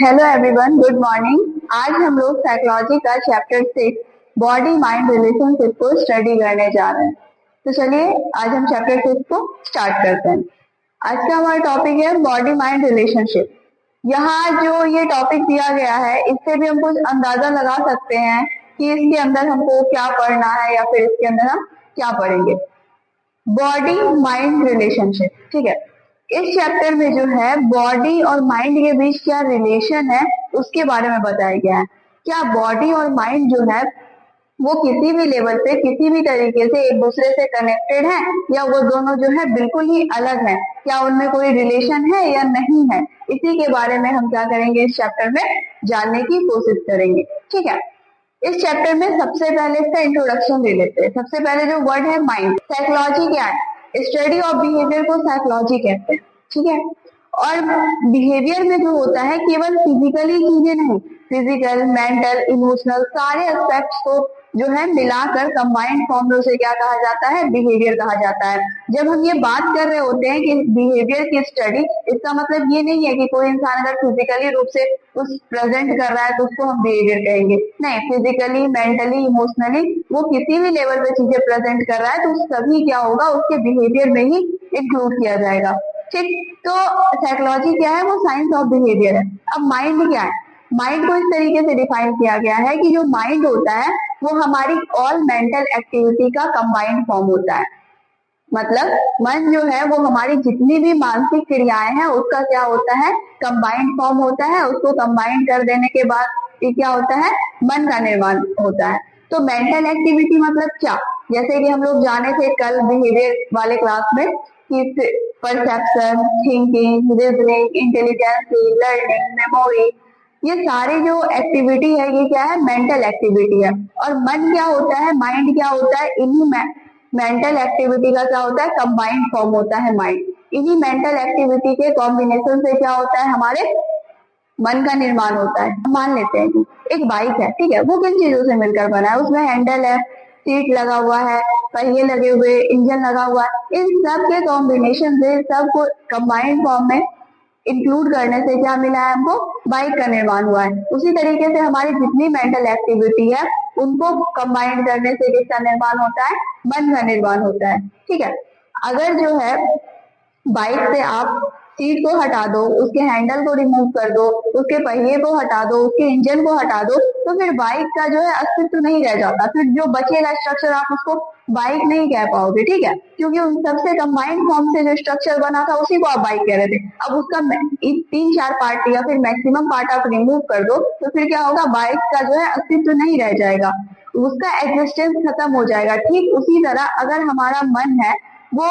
Hello everyone, good morning. आज हम लोग साइकोलॉजी का चैप्टर 6 बॉडी माइंड रिलेशनशिप को स्टडी करने जा रहे हैं। तो चलिए आज हम चैप्टर 6 को स्टार्ट करते हैं। आज का हमारा टॉपिक है बॉडी माइंड रिलेशनशिप। यहाँ जो ये टॉपिक दिया गया है इससे भी हम कुछ अंदाजा लगा सकते हैं कि इसके अंदर हमको क्या पढ़ना है या फिर इसके अंदर हम क्या पढ़ेंगे। बॉडी माइंड रिलेशनशिप, ठीक है। इस चैप्टर में जो है बॉडी और माइंड के बीच क्या रिलेशन है उसके बारे में बताया गया है। क्या बॉडी और माइंड जो है वो किसी भी लेवल पे किसी भी तरीके से एक दूसरे से कनेक्टेड है या वो दोनों जो है बिल्कुल ही अलग है, क्या उनमें कोई रिलेशन है या नहीं है, इसी के बारे में हम क्या करेंगे इस चैप्टर में जानने की कोशिश करेंगे, ठीक है। इस चैप्टर में सबसे पहले इसका इंट्रोडक्शन ले लेते हैं। सबसे पहले जो वर्ड है माइंड। साइकोलॉजी क्या है? स्टडी ऑफ बिहेवियर को साइकोलॉजी कहते हैं, ठीक है। और बिहेवियर में जो होता है केवल फिजिकली चीजें नहीं, फिजिकल, मेंटल, इमोशनल सारे एस्पेक्ट्स को जो है मिलाकर कंबाइंड फॉर्म में उसे क्या कहा जाता है? बिहेवियर कहा जाता है। जब हम ये बात कर रहे होते हैं कि बिहेवियर की स्टडी, इसका मतलब ये नहीं है कि कोई इंसान अगर फिजिकली रूप से कुछ प्रेजेंट कर रहा है तो उसको हम बिहेवियर कहेंगे। नहीं, फिजिकली, मेंटली, इमोशनली वो किसी भी लेवल पे चीजें प्रेजेंट कर रहा है तो सभी क्या होगा उसके बिहेवियर में ही इंक्लूड किया जाएगा, ठीक। तो साइकोलॉजी क्या है? वो साइंस ऑफ बिहेवियर है। अब माइंड क्या है? माइंड को इस तरीके से डिफाइन किया गया है कि जो माइंड होता है वो हमारी ऑल मेंटल एक्टिविटी का कंबाइंड फॉर्म होता है। मतलब मन जो है वो हमारी जितनी भी मानसिक क्रियाएं हैं उसका क्या होता है? कंबाइंड फॉर्म होता है। उसको कंबाइंड कर देने के बाद ये क्या होता है? मन का निर्माण होता है। तो मेंटल एक्टिविटी मतलब क्या? जैसे कि हम लोग जाने थे कल बिहेवियर वाले क्लास में कि perception, thinking, reasoning, intelligence, learning, memory, ये सारी जो एक्टिविटी है ये क्या है? मेंटल एक्टिविटी है। और मन क्या होता है? माइंड क्या होता है? इन्हीं मेंटल एक्टिविटी का क्या होता है? कंबाइंड फॉर्म होता है माइंड। इन्हीं मेंटल एक्टिविटी के कॉम्बिनेशन से क्या होता है? हमारे मन का निर्माण होता है। मान लेते हैं कि एक बाइक है, ठीक है, वो किन चीजों से मिलकर बना है? उसमें हैंडल है, सीट लगा हुआ है, पहिए लगे हुए, इंजन लगा हुआ है। इन सब के कॉम्बिनेशन से सबको कंबाइंड फॉर्म में इंक्लूड करने से क्या मिला है हमको? बाइक का निर्माण हुआ है। उसी तरीके से हमारी जितनी मेंटल एक्टिविटी है उनको कंबाइंड करने से किसका निर्माण होता है? मन का निर्माण होता है, ठीक है। अगर जो है बाइक से आप सीट को हटा दो, उसके हैंडल को रिमूव कर दो, उसके पहिए को हटा दो, उसके इंजन को हटा दो, तो फिर बाइक का जो है अस्तित्व नहीं रह जाता। फिर जो बचेगा स्ट्रक्चर आप उसको बाइक नहीं कह पाओगे, ठीक है, क्योंकि उन सबसे कंबाइंड फॉर्म से जो स्ट्रक्चर बना था उसी को आप बाइक कह रहे थे। अब उसका 3-4 पार्ट या फिर मैक्सिमम पार्ट आप रिमूव कर दो तो फिर क्या होगा? बाइक का जो है अस्तित्व नहीं रह जाएगा, उसका एग्जिस्टेंस खत्म हो जाएगा। ठीक उसी तरह अगर हमारा मन है वो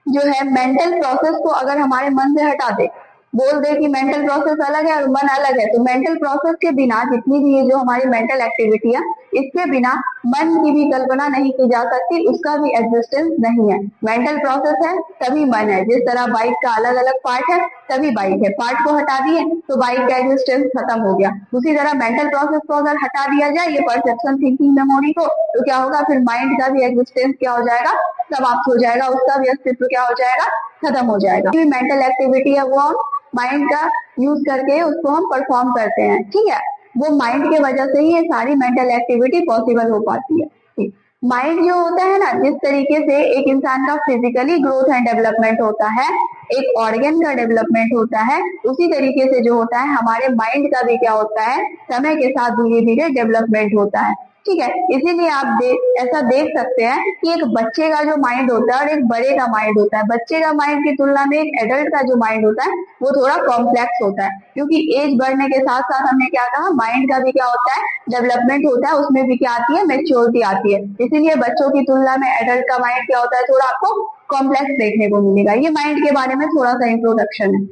जो है मेंटल प्रोसेस को अगर हमारे मन से हटा दे, बोल दे कि मेंटल प्रोसेस अलग है और मन अलग है, तो मेंटल प्रोसेस के बिना जितनी भी ये जो हमारी मेंटल एक्टिविटी है इसके बिना मन की भी कल्पना नहीं की जा सकती, उसका भी एग्जिस्टेंस नहीं है। मेंटल प्रोसेस है तभी मन है। जिस तरह बाइक का अलग अलग पार्ट है तभी बाइक है। पार्ट को हटा दिए तो बाइक का एग्जिस्टेंस खत्म हो गया। उसी तरह मेंटल प्रोसेस को अगर हटा दिया जाए, ये परसेप्शन, थिंकिंग, मेमोरी को, तो क्या होगा? फिर माइंड का भी एग्जिस्टेंस क्या हो जाएगा? समाप्त हो जाएगा, उसका भी अस्तित्व क्या हो जाएगा? खत्म हो जाएगा। जो मेंटल एक्टिविटी है वो हम माइंड का यूज करके उसको हम परफॉर्म करते हैं, ठीक है। वो माइंड के वजह से ही ये सारी मेंटल एक्टिविटी पॉसिबल हो पाती है। माइंड जो होता है ना, जिस तरीके से एक इंसान का फिजिकली ग्रोथ एंड डेवलपमेंट होता है, एक ऑर्गन का डेवलपमेंट होता है, उसी तरीके से जो होता है हमारे माइंड का भी क्या होता है? समय के साथ धीरे धीरे डेवलपमेंट होता है, ठीक है। इसीलिए आप ऐसा देख सकते हैं कि एक बच्चे का जो माइंड होता है और एक बड़े का माइंड होता है, बच्चे का माइंड की तुलना में एक एडल्ट का जो माइंड होता है वो थोड़ा कॉम्प्लेक्स होता है, क्योंकि एज बढ़ने के साथ साथ हमने क्या कहा? माइंड का भी क्या होता है? डेवलपमेंट होता है, उसमें भी क्या आती है? मैच्योरिटी आती है। इसीलिए बच्चों की तुलना में एडल्ट का माइंड क्या होता है? थोड़ा आपको कॉम्प्लेक्स देखने को मिलेगा। ये माइंड के बारे में थोड़ा सा इंट्रोडक्शन है,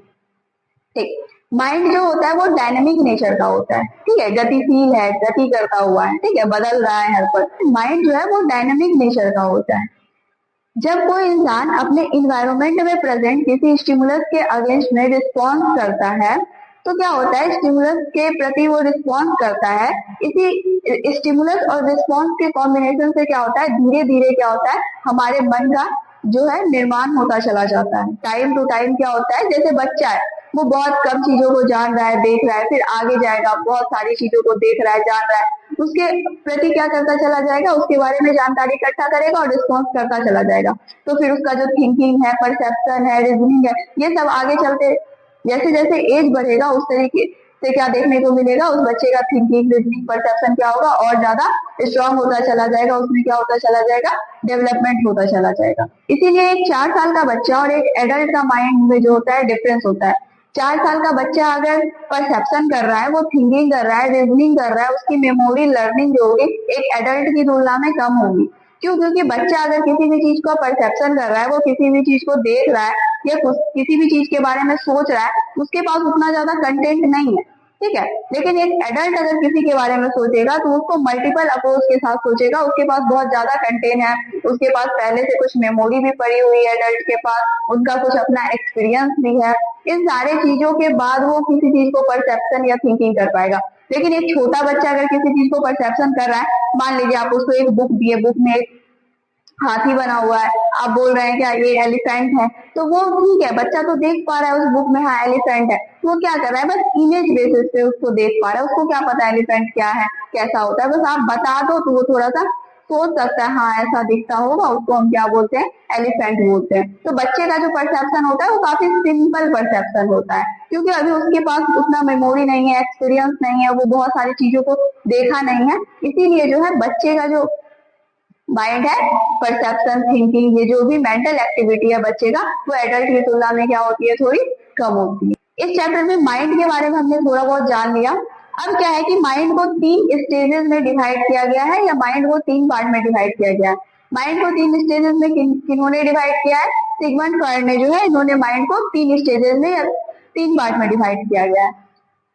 ठीक। माइंड जो होता है वो डायनेमिक नेचर का होता है, ठीक है, गतिशील है, गति करता हुआ है, ठीक है, बदल रहा है हर पल। माइंड जो है वो डायनेमिक नेचर का होता है। जब कोई इंसान अपने इन्वायरमेंट में प्रेजेंट किसी स्टिमुलस के अगेंस्ट में रिस्पॉन्स करता है तो क्या होता है? स्टिमुलस के प्रति वो रिस्पॉन्स करता है। इसी स्टिमुलस और रिस्पॉन्स के कॉम्बिनेशन से क्या होता है? धीरे धीरे क्या होता है? हमारे मन का जो है निर्माण होता चला जाता है। टाइम टू टाइम क्या होता है? जैसे बच्चा है, वो बहुत कम चीजों को जान रहा है, देख रहा है, फिर आगे जाएगा बहुत सारी चीजों को देख रहा है, जान रहा है, उसके प्रति क्या करता चला जाएगा, उसके बारे में जानकारी इकट्ठा करेगा और रिस्पॉन्स करता चला जाएगा। तो फिर उसका जो थिंकिंग है, परसेप्शन है, रीजनिंग है, ये सब आगे चलते जैसे जैसे एज बढ़ेगा उस तरीके से क्या देखने को मिलेगा, उस बच्चे का थिंकिंग, रीजनिंग, परसेप्शन क्या होगा, और ज्यादा स्ट्रांग होता चला जाएगा, उसमें क्या होता चला जाएगा, डेवलपमेंट होता चला जाएगा। इसीलिए एक 4 साल का बच्चा और एक एडल्ट का माइंड में जो होता है डिफरेंस होता है। 4 साल का बच्चा अगर परसेप्शन कर रहा है, वो थिंकिंग कर रहा है, रीजनिंग कर रहा है, उसकी मेमोरी, लर्निंग जो होगी एक एडल्ट की तुलना में कम होगी। क्यों? क्योंकि बच्चा अगर किसी भी चीज को परसेप्शन कर रहा है, वो किसी भी चीज को देख रहा है या किसी भी चीज के बारे में सोच रहा है, उसके पास उतना ज्यादा कंटेंट नहीं है, ठीक है। लेकिन एक एडल्ट अगर किसी के बारे में सोचेगा तो उसको मल्टीपल अप्रोच के साथ सोचेगा, उसके पास बहुत ज्यादा कंटेंट है, उसके पास पहले से कुछ मेमोरी भी पड़ी हुई है, एडल्ट के पास उनका कुछ अपना एक्सपीरियंस भी है। इन सारे चीजों के बाद वो किसी चीज को परसेप्शन या थिंकिंग कर पाएगा। लेकिन एक छोटा बच्चा अगर किसी चीज को परसेप्शन कर रहा है, मान लीजिए आप उसको एक बुक दिए, बुक में एक हाथी बना हुआ है, आप बोल रहे हैं क्या ये एलिफेंट है, तो वो ठीक है, बच्चा तो देख पा रहा है उस बुक में हाँ एलिफेंट है, तो वो क्या कर रहा है, बस इमेज बेसिस पे उसको देख पा रहा है, उसको क्या पता एलिफेंट क्या है, कैसा होता है, बस आप बता दो तो वो थोड़ा सा सोच सकता है, हाँ ऐसा दिखता होगा, उसको हम क्या बोलते हैं, एलिफेंट बोलते हैं। तो बच्चे का जो परसेप्शन होता है वो काफी सिंपल परसेप्शन होता है, क्योंकि अभी उसके पास उतना मेमोरी नहीं है, एक्सपीरियंस नहीं है, वो बहुत सारी चीजों को देखा नहीं है, इसीलिए जो है बच्चे का जो माइंड है, परसेप्शन, थिंकिंग, ये जो भी मेंटल एक्टिविटी है बच्चे का, वो एडल्ट की तुलना में क्या होती है, थोड़ी कम होती है। इस चैप्टर में माइंड के बारे में हमने थोड़ा बहुत जान लिया। अब क्या है कि माइंड को 3 स्टेजेस में डिवाइड किया गया है, या माइंड को 3 पार्ट में डिवाइड किया गया है। माइंड को 3 स्टेजेस में किन्होंने डिवाइड किया है, सिगमंड फ्रॉइड ने जो है, इन्होंने माइंड को 3 स्टेजेस में या 3 पार्ट में डिवाइड किया गया है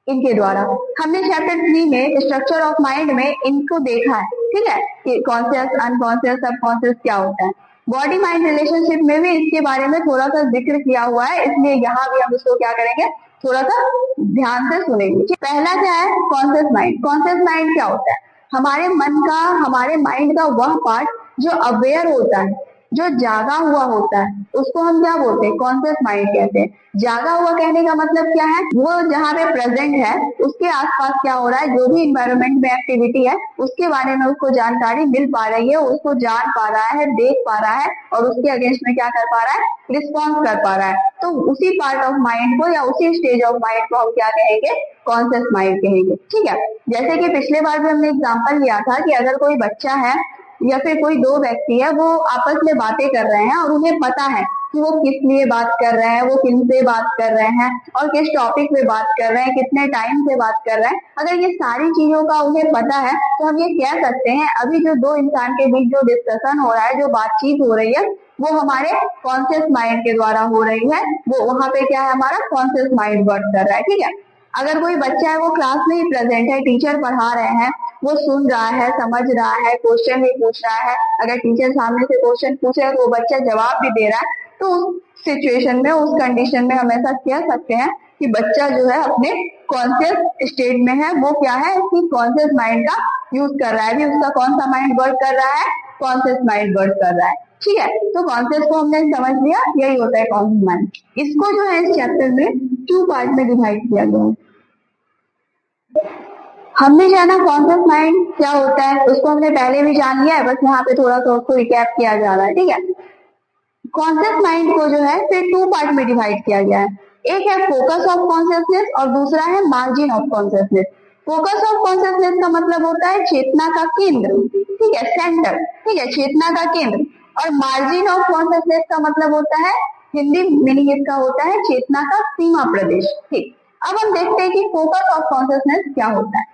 इनके द्वारा। हमने चैप्टर 3 में स्ट्रक्चर ऑफ माइंड में इनको देखा है, ठीक है, कि कॉन्शियस, अनकॉन्शियस, सबकॉन्शियस क्या होता है। बॉडी माइंड रिलेशनशिप में भी इसके बारे में थोड़ा सा जिक्र किया हुआ है, इसलिए यहाँ भी हम इसको क्या करेंगे, थोड़ा सा ध्यान से सुनेंगे। पहला क्या है, कॉन्शियस माइंड। कॉन्शियस माइंड क्या होता है, हमारे मन का, हमारे माइंड का वह पार्ट जो अवेयर होता है, जो जागा हुआ होता है, उसको हम क्या बोलते हैं, कॉन्शियस माइंड कहते हैं। जागा हुआ कहने का मतलब क्या है, वो जहाँ पे प्रेजेंट है उसके आसपास क्या हो रहा है, जो भी इन्वायरमेंट में एक्टिविटी है उसके बारे में उसको जानकारी मिल पा रही है, उसको जान पा रहा है, देख पा रहा है, और उसके अगेंस्ट में क्या कर पा रहा है, रिस्पॉन्स कर पा रहा है। तो उसी पार्ट ऑफ माइंड को या उसी स्टेज ऑफ माइंड को हम क्या कहेंगे, कॉन्शियस माइंड कहेंगे, ठीक है। जैसे कि पिछले बार भी हमने एग्जाम्पल लिया था कि अगर कोई बच्चा है या फिर कोई 2 व्यक्ति है, वो आपस में बातें कर रहे हैं और उन्हें पता है कि वो किस लिए बात कर रहे हैं, वो किन से बात कर रहे हैं और किस टॉपिक पे बात कर रहे हैं, कितने टाइम से बात कर रहे हैं, अगर ये सारी चीजों का उन्हें पता है तो हम ये कह सकते हैं अभी जो 2 इंसान के बीच जो डिस्कशन हो रहा है, जो बातचीत हो रही है, वो हमारे कॉन्शियस माइंड के द्वारा हो रही है। वो वहां पे क्या है, हमारा कॉन्शियस माइंड वर्क कर रहा है, ठीक है। अगर कोई बच्चा है वो क्लास में ही प्रेजेंट है, टीचर पढ़ा रहे हैं, वो सुन रहा है, समझ रहा है, क्वेश्चन भी पूछ रहा है, अगर टीचर सामने से क्वेश्चन पूछे तो वो बच्चा जवाब भी दे रहा है, तो उस सिचुएशन में, उस कंडीशन में हम ऐसा कह सकते हैं कि बच्चा जो है अपने कॉन्शियस स्टेट में है। वो क्या है कि कॉन्शियस माइंड का यूज कर रहा है। अभी उसका कौन सा माइंड वर्क कर रहा है, कॉन्शियस माइंड वर्क कर रहा है, ठीक है। तो कॉन्शियस को हमने समझ लिया, यही होता है कॉन्शियस माइंड। इसको जो है इस चैप्टर में 2 पार्ट में डिवाइड किया गया है। हमने जाना कॉन्शियस माइंड क्या होता है, उसको हमने पहले भी जान लिया है, बस यहाँ पे थोड़ा सा उसको रिकैप किया जा रहा है, ठीक है। कॉन्शियस माइंड को जो है फिर 2 पार्ट में डिवाइड किया गया है। एक है फोकस ऑफ कॉन्शियसनेस और दूसरा है margin of consciousness. Focus of consciousness का मतलब होता है चेतना का केंद्र, ठीक है, सेंटर, ठीक है, चेतना का केंद्र। और मार्जिन ऑफ कॉन्शियसनेस का मतलब होता है, हिंदी मीनिंग इसका होता है चेतना का सीमा प्रदेश, ठीक। अब हम देखते हैं कि फोकस ऑफ कॉन्शियसनेस क्या होता है।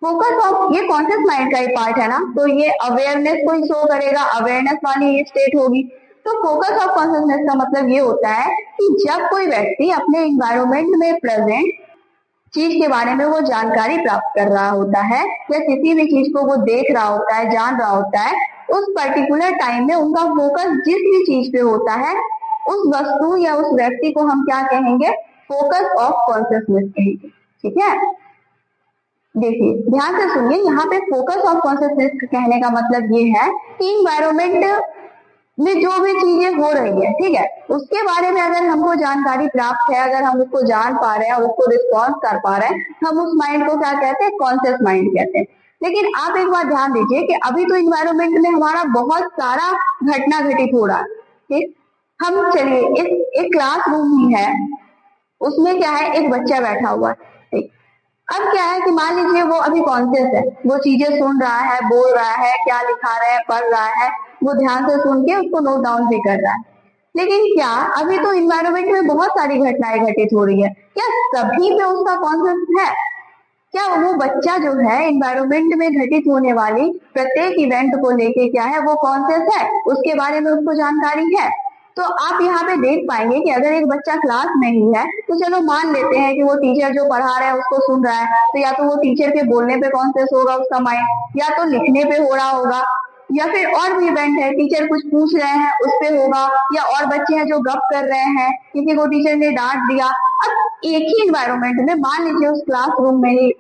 फोकस ऑफ, ये कॉन्शियस माइंड का ही पार्ट है ना, तो ये अवेयरनेस को ही शो करेगा, अवेयरनेस वाली ये स्टेट होगी। तो फोकस ऑफ कॉन्शियसनेस का मतलब ये होता है कि जब कोई व्यक्ति अपने इन्वायरमेंट में प्रेजेंट चीज के बारे में वो जानकारी प्राप्त कर रहा होता है, या किसी भी चीज को वो देख रहा होता है, जान रहा होता है, उस पर्टिकुलर टाइम में उनका फोकस जिस भी चीज पे होता है, उस वस्तु या उस व्यक्ति को हम क्या कहेंगे, फोकस ऑफ कॉन्शियसनेस कहेंगे, ठीक है। देखिए ध्यान से सुनिए, यहाँ पे फोकस ऑफ कॉन्शियसनेस कहने का मतलब ये है कि इन्वायरमेंट में जो भी चीजें हो रही है, ठीक है, उसके बारे में अगर हमको जानकारी प्राप्त है, अगर हम उसको जान पा रहे हैं और उसको रिस्पॉन्स कर पा रहे हैं, हम उस माइंड को क्या कहते हैं, कॉन्शियस माइंड कहते हैं। लेकिन आप एक बार ध्यान दीजिए कि अभी तो इन्वायरमेंट में हमारा बहुत सारा घटना घटित हो रहा है, ठीक। हम चलिए एक क्लासरूम ही है, उसमें क्या है, एक बच्चा बैठा हुआ है, ठीक। अब क्या है कि मान लीजिए वो अभी कॉन्शियस है, वो चीजें सुन रहा है, बोल रहा है, क्या लिखा रहा है, पढ़ रहा है, वो ध्यान से सुन के उसको नोट डाउन भी कर रहा है। लेकिन क्या अभी तो इन्वायरमेंट में बहुत सारी घटनाएं घटित हो रही है, क्या सभी पे उसका कॉन्शियस है? क्या वो बच्चा जो है इन्वायरमेंट में घटित होने वाली प्रत्येक इवेंट को लेके क्या है, वो कॉन्शियस है, उसके बारे में उसको जानकारी है? तो आप यहाँ पे देख पाएंगे कि अगर एक बच्चा क्लास में ही है, तो चलो मान लेते हैं कि वो टीचर जो पढ़ा रहा है उसको सुन रहा है, तो या तो वो टीचर के बोलने पे कॉन्शियस होगा उसका माइंड, या तो लिखने पे हो रहा होगा, या फिर और भी इवेंट है, टीचर कुछ पूछ रहे हैं उस पे होगा, या और बच्चे हैं जो गप कर रहे हैं, किसी को टीचर ने डांट दिया। अब एक ही इन्वायरमेंट में मान लीजिए उस क्लासरूम में ही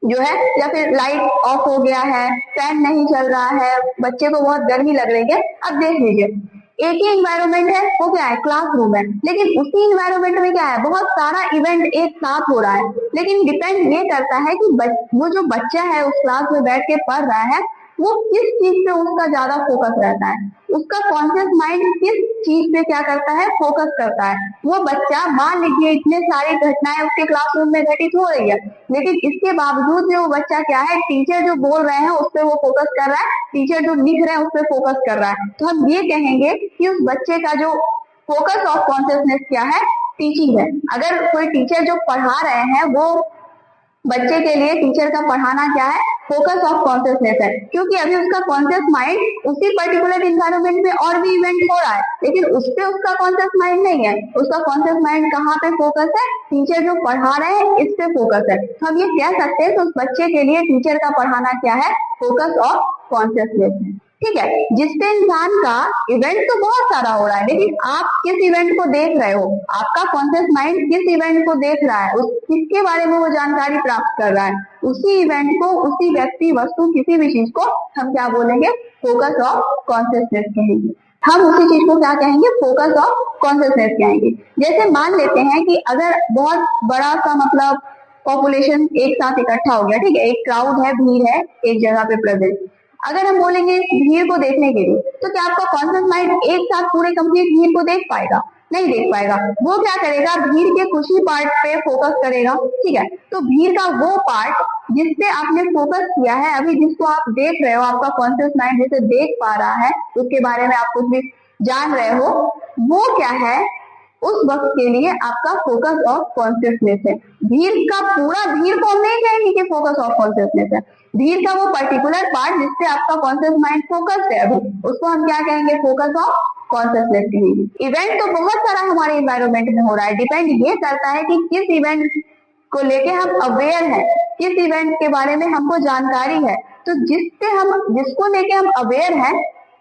जो है, या फिर लाइट ऑफ हो गया है, फैन नहीं चल रहा है, बच्चे को बहुत गर्मी लग रही है। अब देख लीजिए, एक ही इन्वायरमेंट है, वो क्या है, क्लासरूम है, लेकिन उसी इन्वायरमेंट में क्या है, बहुत सारा इवेंट एक साथ हो रहा है। लेकिन डिपेंड ये करता है कि वो जो बच्चा है उस क्लास में बैठ के पढ़ रहा है, वो किस चीज पे उसका ज्यादा फोकस रहता है, उसका कॉन्शियस माइंड किस चीज पे क्या करता है, फोकस करता है। वो बच्चा मान लीजिए इतने सारी घटनाएं उसके क्लासरूम में घटित हो रही है, लेकिन इसके बावजूद भी वो बच्चा क्या है, टीचर जो बोल रहे हैं उस पर वो फोकस कर रहा है, टीचर जो लिख रहे हैं उस पर फोकस कर रहा है। तो हम ये कहेंगे कि उस बच्चे का जो फोकस ऑफ कॉन्शियसनेस क्या है, टीचिंग है। अगर कोई टीचर जो पढ़ा रहे हैं वो बच्चे के लिए टीचर का पढ़ाना क्या है, फोकस ऑफ कॉन्शियसनेस है, क्योंकि अभी उसका कॉन्शियस माइंड उसी पर्टिकुलर इन्वायरमेंट में और भी इवेंट हो रहा है, लेकिन उस पे उसका कॉन्शियस माइंड नहीं है। उसका कॉन्शियस माइंड कहाँ पे फोकस है, टीचर जो पढ़ा रहे हैं इस पे फोकस है। तो हम ये कह सकते हैं कि उस बच्चे के लिए टीचर का पढ़ाना क्या है, फोकस ऑफ कॉन्शियसनेस है, ठीक है। जिससे इंसान का इवेंट तो बहुत सारा हो रहा है, लेकिन आप किस इवेंट को देख रहे हो, आपका कॉन्शियस माइंड किस इवेंट को देख रहा है, उस किसके बारे में वो जानकारी प्राप्त कर रहा है, उसी इवेंट को, उसी व्यक्ति, वस्तु, किसी भी चीज को हम क्या बोलेंगे, फोकस ऑफ कॉन्शियसनेस कहेंगे। हम उसी चीज को क्या कहेंगे, फोकस ऑफ कॉन्शियसनेस कहेंगे। जैसे मान लेते हैं कि अगर बहुत बड़ा सा मतलब पॉपुलेशन एक साथ इकट्ठा हो गया, ठीक है, एक क्राउड है, भीड़ है एक जगह पे प्रेजेंट। अगर हम बोलेंगे भीड़ को देखने के लिए, तो क्या आपका कॉन्शियस माइंड एक साथ पूरे कंप्लीट भीड़ को देख पाएगा? नहीं देख पाएगा। वो क्या करेगा, भीड़ के कुछ ही पार्ट पे फोकस करेगा, ठीक है। तो भीड़ का वो पार्ट जिससे आपने फोकस किया है, अभी जिसको आप देख रहे हो, आपका कॉन्शियस माइंड जिसे देख पा रहा है, उसके बारे में आप कुछ भी जान रहे हो, वो क्या है, उस वक्त के लिए आपका फोकस ऑफ कॉन्शियसनेस है। भीड़ का पूरा, भीड़ को हम नहीं कहेंगे कि फोकस ऑफ कॉन्शियसनेस है, भीड़ का वो पर्टिकुलर पार्ट जिससे आपका कॉन्शियस माइंड फोकस है अभी, उसको हम क्या कहेंगे, फोकस ऑफ कॉन्शियसनेस कहेंगे। इवेंट तो बहुत सारा हमारे इन्वायरमेंट में हो रहा है, डिपेंड ये करता है कि किस इवेंट को लेके हम अवेयर हैं, किस इवेंट के बारे में हमको जानकारी है। तो जिसको लेके हम अवेयर हैं,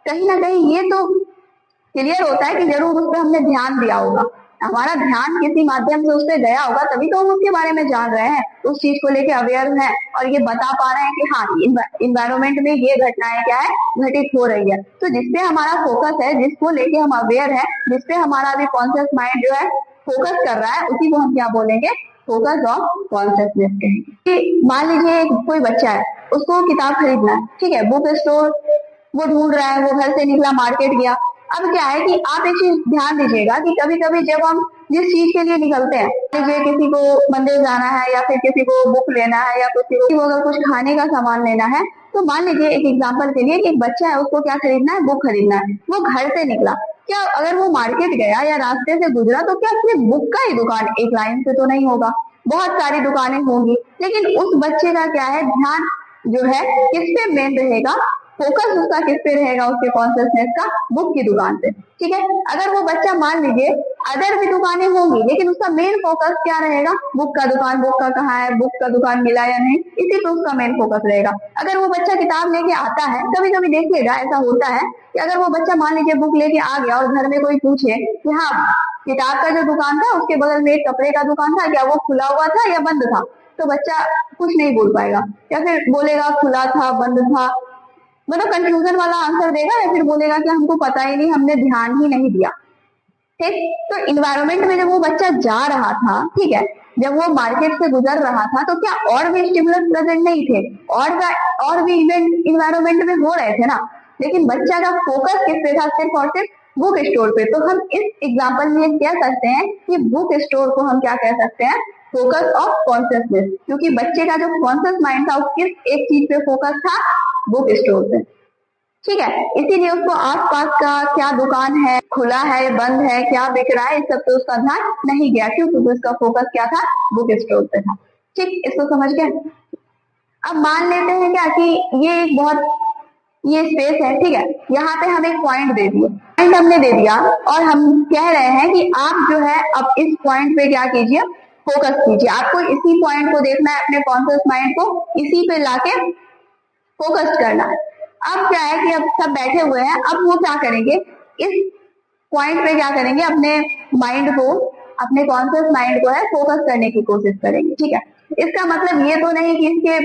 कहीं ना कहीं ये तो क्लियर होता है कि जरूर उस पर हमने ध्यान दिया होगा, हमारा ध्यान किसी माध्यम से उस पर गया होगा, तभी तो हम उसके बारे में जान रहे हैं, उस चीज को लेके अवेयर हैं और ये बता पा रहे हैं कि हाँ, इन्वायरमेंट में ये घटनाएं क्या है, घटित हो रही है। तो जिसपे हमारा फोकस है, जिसको लेके हम अवेयर है, जिसपे हमारा भी कॉन्शियस माइंड जो है फोकस कर रहा है, उसी को हम क्या बोलेंगे, फोकस ऑफ कॉन्शियसनेस कहेंगे। मान लीजिए कोई बच्चा है, उसको किताब खरीदना है, ठीक है, बुक स्टोर वो ढूंढ रहा है, वो घर से निकला, मार्केट गया। अब क्या है कि आप एक चीज ध्यान दीजिएगा कि कभी कभी जब हम जिस चीज के लिए निकलते हैं, लीजिए किसी को मंदिर जाना है, या फिर किसी को बुक लेना है, या किसी को अगर कुछ खाने का सामान लेना है, तो मान लीजिए एक एग्जांपल के लिए कि एक बच्चा है, उसको क्या खरीदना है, बुक खरीदना है, वो घर से निकला। क्या अगर वो मार्केट गया या रास्ते से गुजरा, तो क्या सिर्फ बुक का ही दुकान एक लाइन से तो नहीं होगा, बहुत सारी दुकानें होंगी, लेकिन उस बच्चे का क्या है, ध्यान जो है किस पे मेन रहेगा, फोकस उसका किस पे रहेगा, उसके कॉन्शियसनेस का, बुक की दुकान पे, ठीक है। अगर वो बच्चा मान लीजिए अदर भी दुकानें होंगी, लेकिन उसका मेन फोकस क्या रहेगा, बुक का दुकान, बुक का कहाँ है, बुक का दुकान मिला या नहीं, इसी पे उसका मेन फोकस रहेगा। अगर वो बच्चा किताब लेके आता है, कभी कभी देखिएगा ऐसा होता है कि अगर वो बच्चा मान लीजिए बुक लेके आ गया और घर में कोई पूछे कि हाँ, किताब का जो दुकान था उसके बगल में एक कपड़े का दुकान था, क्या वो खुला हुआ था या बंद था, तो बच्चा कुछ नहीं बोल पाएगा, या फिर बोलेगा खुला था, बंद था, मतलब कंफ्यूजन वाला आंसर देगा या फिर बोलेगा कि हमको पता ही नहीं, हमने ध्यान ही नहीं दिया। ठीक, तो इन्वायरमेंट में जब वो बच्चा जा रहा था, ठीक है, जब वो मार्केट से गुजर रहा था, तो क्या और भी स्टिमुलस प्रेजेंट नहीं थे? और भी इवेंट इन्वायरमेंट में हो रहे थे ना, लेकिन बच्चा का फोकस किस पे था? सिर्फ और सिर्फ बुक स्टोर पे। तो हम इस एग्जाम्पल में कह सकते हैं कि बुक स्टोर को हम क्या कह सकते हैं? फोकस ऑफ कॉन्शियसनेस, क्योंकि बच्चे का जो कॉन्शियस माइंड था वो किस एक चीज पे फोकस था? बुक स्टोर पे। ठीक है, इसीलिए उसको आसपास का क्या दुकान है, खुला है, बंद है, क्या बिक रहा है, इस सब पे उसका ध्यान नहीं गया। क्यों? क्योंकि उसका फोकस क्या था? बुक स्टोर पे था। ठीक, इसको समझ गए? अब मान लेते हैं क्या कि ये एक बहुत ये स्पेस है, ठीक है, यहाँ पे हम एक पॉइंट दे दिए, पॉइंट हमने दे दिया और हम कह रहे हैं कि आप जो है अब इस पॉइंट पे क्या कीजिए? फोकस कीजिए। आपको इसी पॉइंट को देखना है, अपने कॉन्शियस माइंड को इसी पे लाके फोकस करना है। अब क्या है कि अब सब बैठे हुए हैं, अब वो क्या करेंगे? इस पॉइंट पे क्या करेंगे? अपने माइंड को, अपने कॉन्शियस माइंड को है फोकस करने की कोशिश करेंगे। ठीक है, इसका मतलब ये तो नहीं कि इसके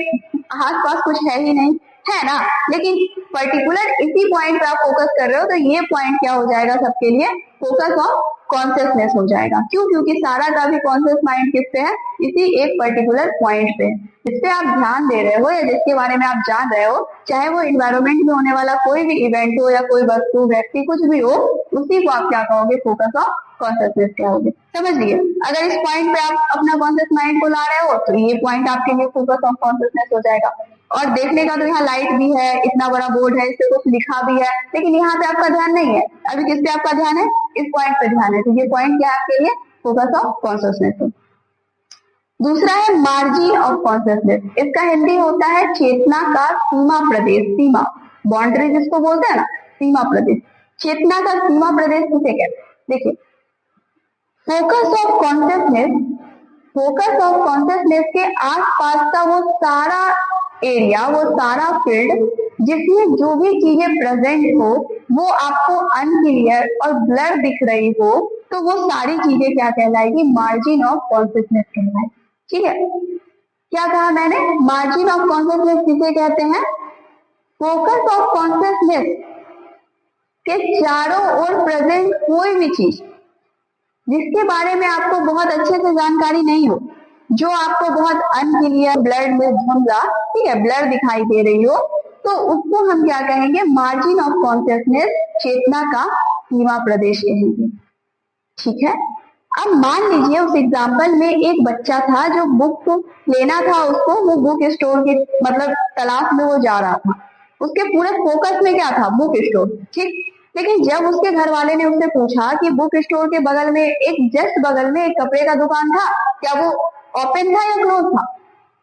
आसपास कुछ है ही नहीं, है ना, लेकिन पर्टिकुलर इसी पॉइंट पे आप फोकस कर रहे हो, तो ये पॉइंट क्या हो जाएगा सबके लिए? फोकस ऑफ कॉन्शियसनेस हो जाएगा। क्यों? क्योंकि सारा का भी कॉन्शियस माइंड किस पे है? इसी एक पर्टिकुलर पॉइंट पे, जिस पे आप ध्यान दे रहे हो या जिसके बारे में आप जान रहे हो, चाहे वो इन्वायरमेंट में होने वाला कोई भी इवेंट हो या कोई वस्तु, व्यक्ति, कुछ भी हो, उसी को आप क्या कहोगे? फोकस ऑफ कॉन्शियसनेस कहोगे। समझ लिए? अगर इस पॉइंट पे आप अपना कॉन्शियस माइंड को ला रहे हो, तो ये पॉइंट आपके लिए फोकस ऑफ कॉन्शियसनेस हो जाएगा। और देखने का तो यहाँ लाइट भी है, इतना बड़ा बोर्ड है, इस पे कुछ लिखा भी है, लेकिन यहाँ पे आपका ध्यान नहीं है। अभी किस पे आपका ध्यान है? इस पॉइंट पे ध्यान है। तो ये पॉइंट क्या है आपके लिए? Focus of consciousness. दूसरा है मार्जिन ऑफ कॉन्शियसनेस। इसका हिंदी होता है चेतना का सीमा प्रदेश। सीमा, बाउंड्री जिसको बोलते हैं ना, सीमा प्रदेश। चेतना का सीमा प्रदेश किसे कहते हैं? देखिए, focus of consciousness, focus of consciousness के आसपास का वो सारा एरिया, वो सारा फील्ड जिसमें जो भी चीजें प्रेजेंट हो, वो आपको अनक्लियर और ब्लर दिख रही हो, तो वो सारी चीजें क्या कहलाएगी? मार्जिन ऑफ कॉन्शियसनेस कहलाएगी। ठीक है, क्या कहा मैंने? मार्जिन ऑफ कॉन्शियसनेस किसे कहते हैं? फोकस ऑफ कॉन्शियसनेस के चारों ओर प्रेजेंट कोई भी चीज जिसके बारे में आपको बहुत अच्छे से जानकारी नहीं हो, जो आपको बहुत अनक्लियर, ब्लर में धुंधला, ठीक है, ब्लर दिखाई दे रही हो, तो उसको हम क्या कहेंगे? मार्जिन ऑफ कॉन्शियसनेस, चेतना का सीमा प्रदेश कहेंगे। ठीक है, अब मान लीजिए उस एग्जाम्पल में एक बच्चा था जो बुक लेना था उसको, वो बुक स्टोर की मतलब तलाश में वो जा रहा था। उसके पूरे फोकस में क्या था? Book store. ठीक, लेकिन जब उसके घर वाले ने उससे पूछा कि बुक स्टोर के बगल में, एक जस्ट बगल में एक कपड़े का दुकान था, क्या वो ओपन था या क्लोज था?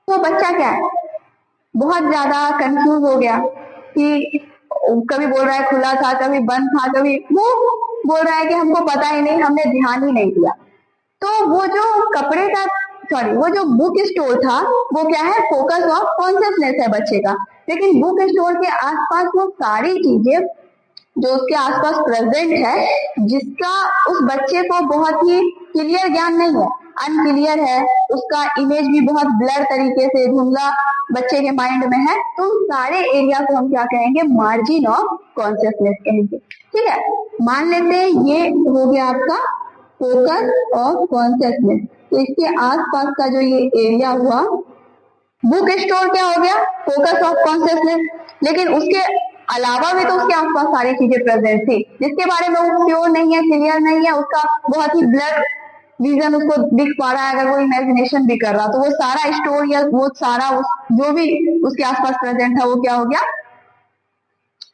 तो बच्चा क्या है, बहुत ज्यादा कंफ्यूज हो गया कि कभी बोल रहा है खुला था, कभी बंद था, कभी वो बोल रहा है कि हमको पता ही नहीं, हमने ध्यान ही नहीं दिया। तो वो जो कपड़े का, सॉरी, वो जो बुक स्टोर था, वो क्या है? फोकस ऑफ कॉन्शियसनेस है बच्चे का। लेकिन बुक स्टोर के आसपास वो सारी चीजें जो उसके आसपास प्रेजेंट है, जिसका उस बच्चे को बहुत ही क्लियर ज्ञान नहीं है, अनक्लियर है, उसका इमेज भी बहुत ब्लर तरीके से, धुंधला बच्चे के माइंड में है, तो सारे एरिया को हम क्या कहेंगे? मार्जिन ऑफ कॉन्शियसनेस कहेंगे। ठीक है, मान लेते हैं ये हो गया आपका फोकस ऑफ कॉन्शियसनेस। तो इसके आसपास का जो ये एरिया हुआ, बुक स्टोर क्या हो गया? Focus of consciousness. लेकिन उसके अलावा भी तो उसके आसपास सारी चीजें प्रेजेंट थी, जिसके बारे में वो प्योर नहीं है, क्लियर नहीं है, उसका बहुत ही ब्लर विजन उसको दिख पा रहा है। अगर वो इमेजिनेशन भी कर रहा, तो वो सारा स्टोर या वो सारा जो भी उसके आसपास प्रेजेंट था, वो क्या हो गया?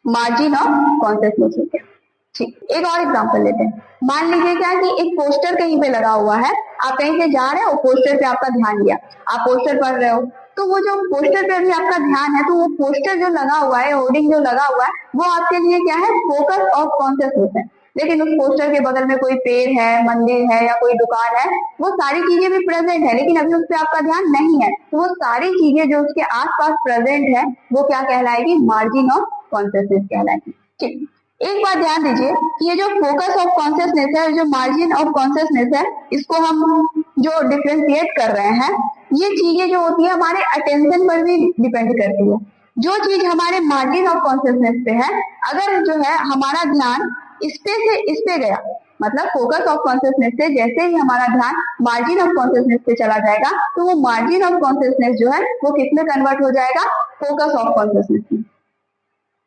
मार्जिन ऑफ कॉन्शियसनेस हो गया। ठीक, एक और एग्जांपल लेते हैं। मान लीजिए क्या कि एक पोस्टर कहीं पे लगा हुआ है, आप कहीं से जा रहे हो, पोस्टर पे आपका ध्यान गया, आप पोस्टर पढ़ रहे हो, तो वो जो पोस्टर पे भी आपका ध्यान है, तो वो पोस्टर जो लगा हुआ है, होर्डिंग जो लगा हुआ है, वो आपके लिए क्या है? फोकस ऑफ कॉन्शियसनेस है। लेकिन उस पोस्टर के बगल में कोई पेड़ है, मंदिर है या कोई दुकान है, वो सारी चीजें भी प्रेजेंट है, लेकिन अभी उस पर आपका ध्यान नहीं है, तो वो सारी चीजें जो उसके आसपास प्रेजेंट है, वो क्या कहलाएगी? मार्जिन ऑफ कॉन्शियसनेस कहलाएगी। ठीक, एक बात ध्यान दीजिए कि ये जो फोकस ऑफ कॉन्शियसनेस है, जो मार्जिन ऑफ कॉन्शियसनेस है, इसको हम जो डिफ्रेंशिएट कर रहे हैं, ये चीजें जो होती है हमारे अटेंशन पर भी डिपेंड करती है। जो चीज हमारे मार्जिन ऑफ कॉन्शियसनेस पे है, अगर जो है हमारा ध्यान इस पे से इस पे गया, मतलब फोकस ऑफ कॉन्शियसनेस से जैसे ही हमारा ध्यान मार्जिन ऑफ कॉन्शियसनेस पे चला जाएगा, तो वो मार्जिन ऑफ कॉन्शियसनेस जो है वो किस में कन्वर्ट हो जाएगा, फोकस ऑफ कॉन्शियसनेस में।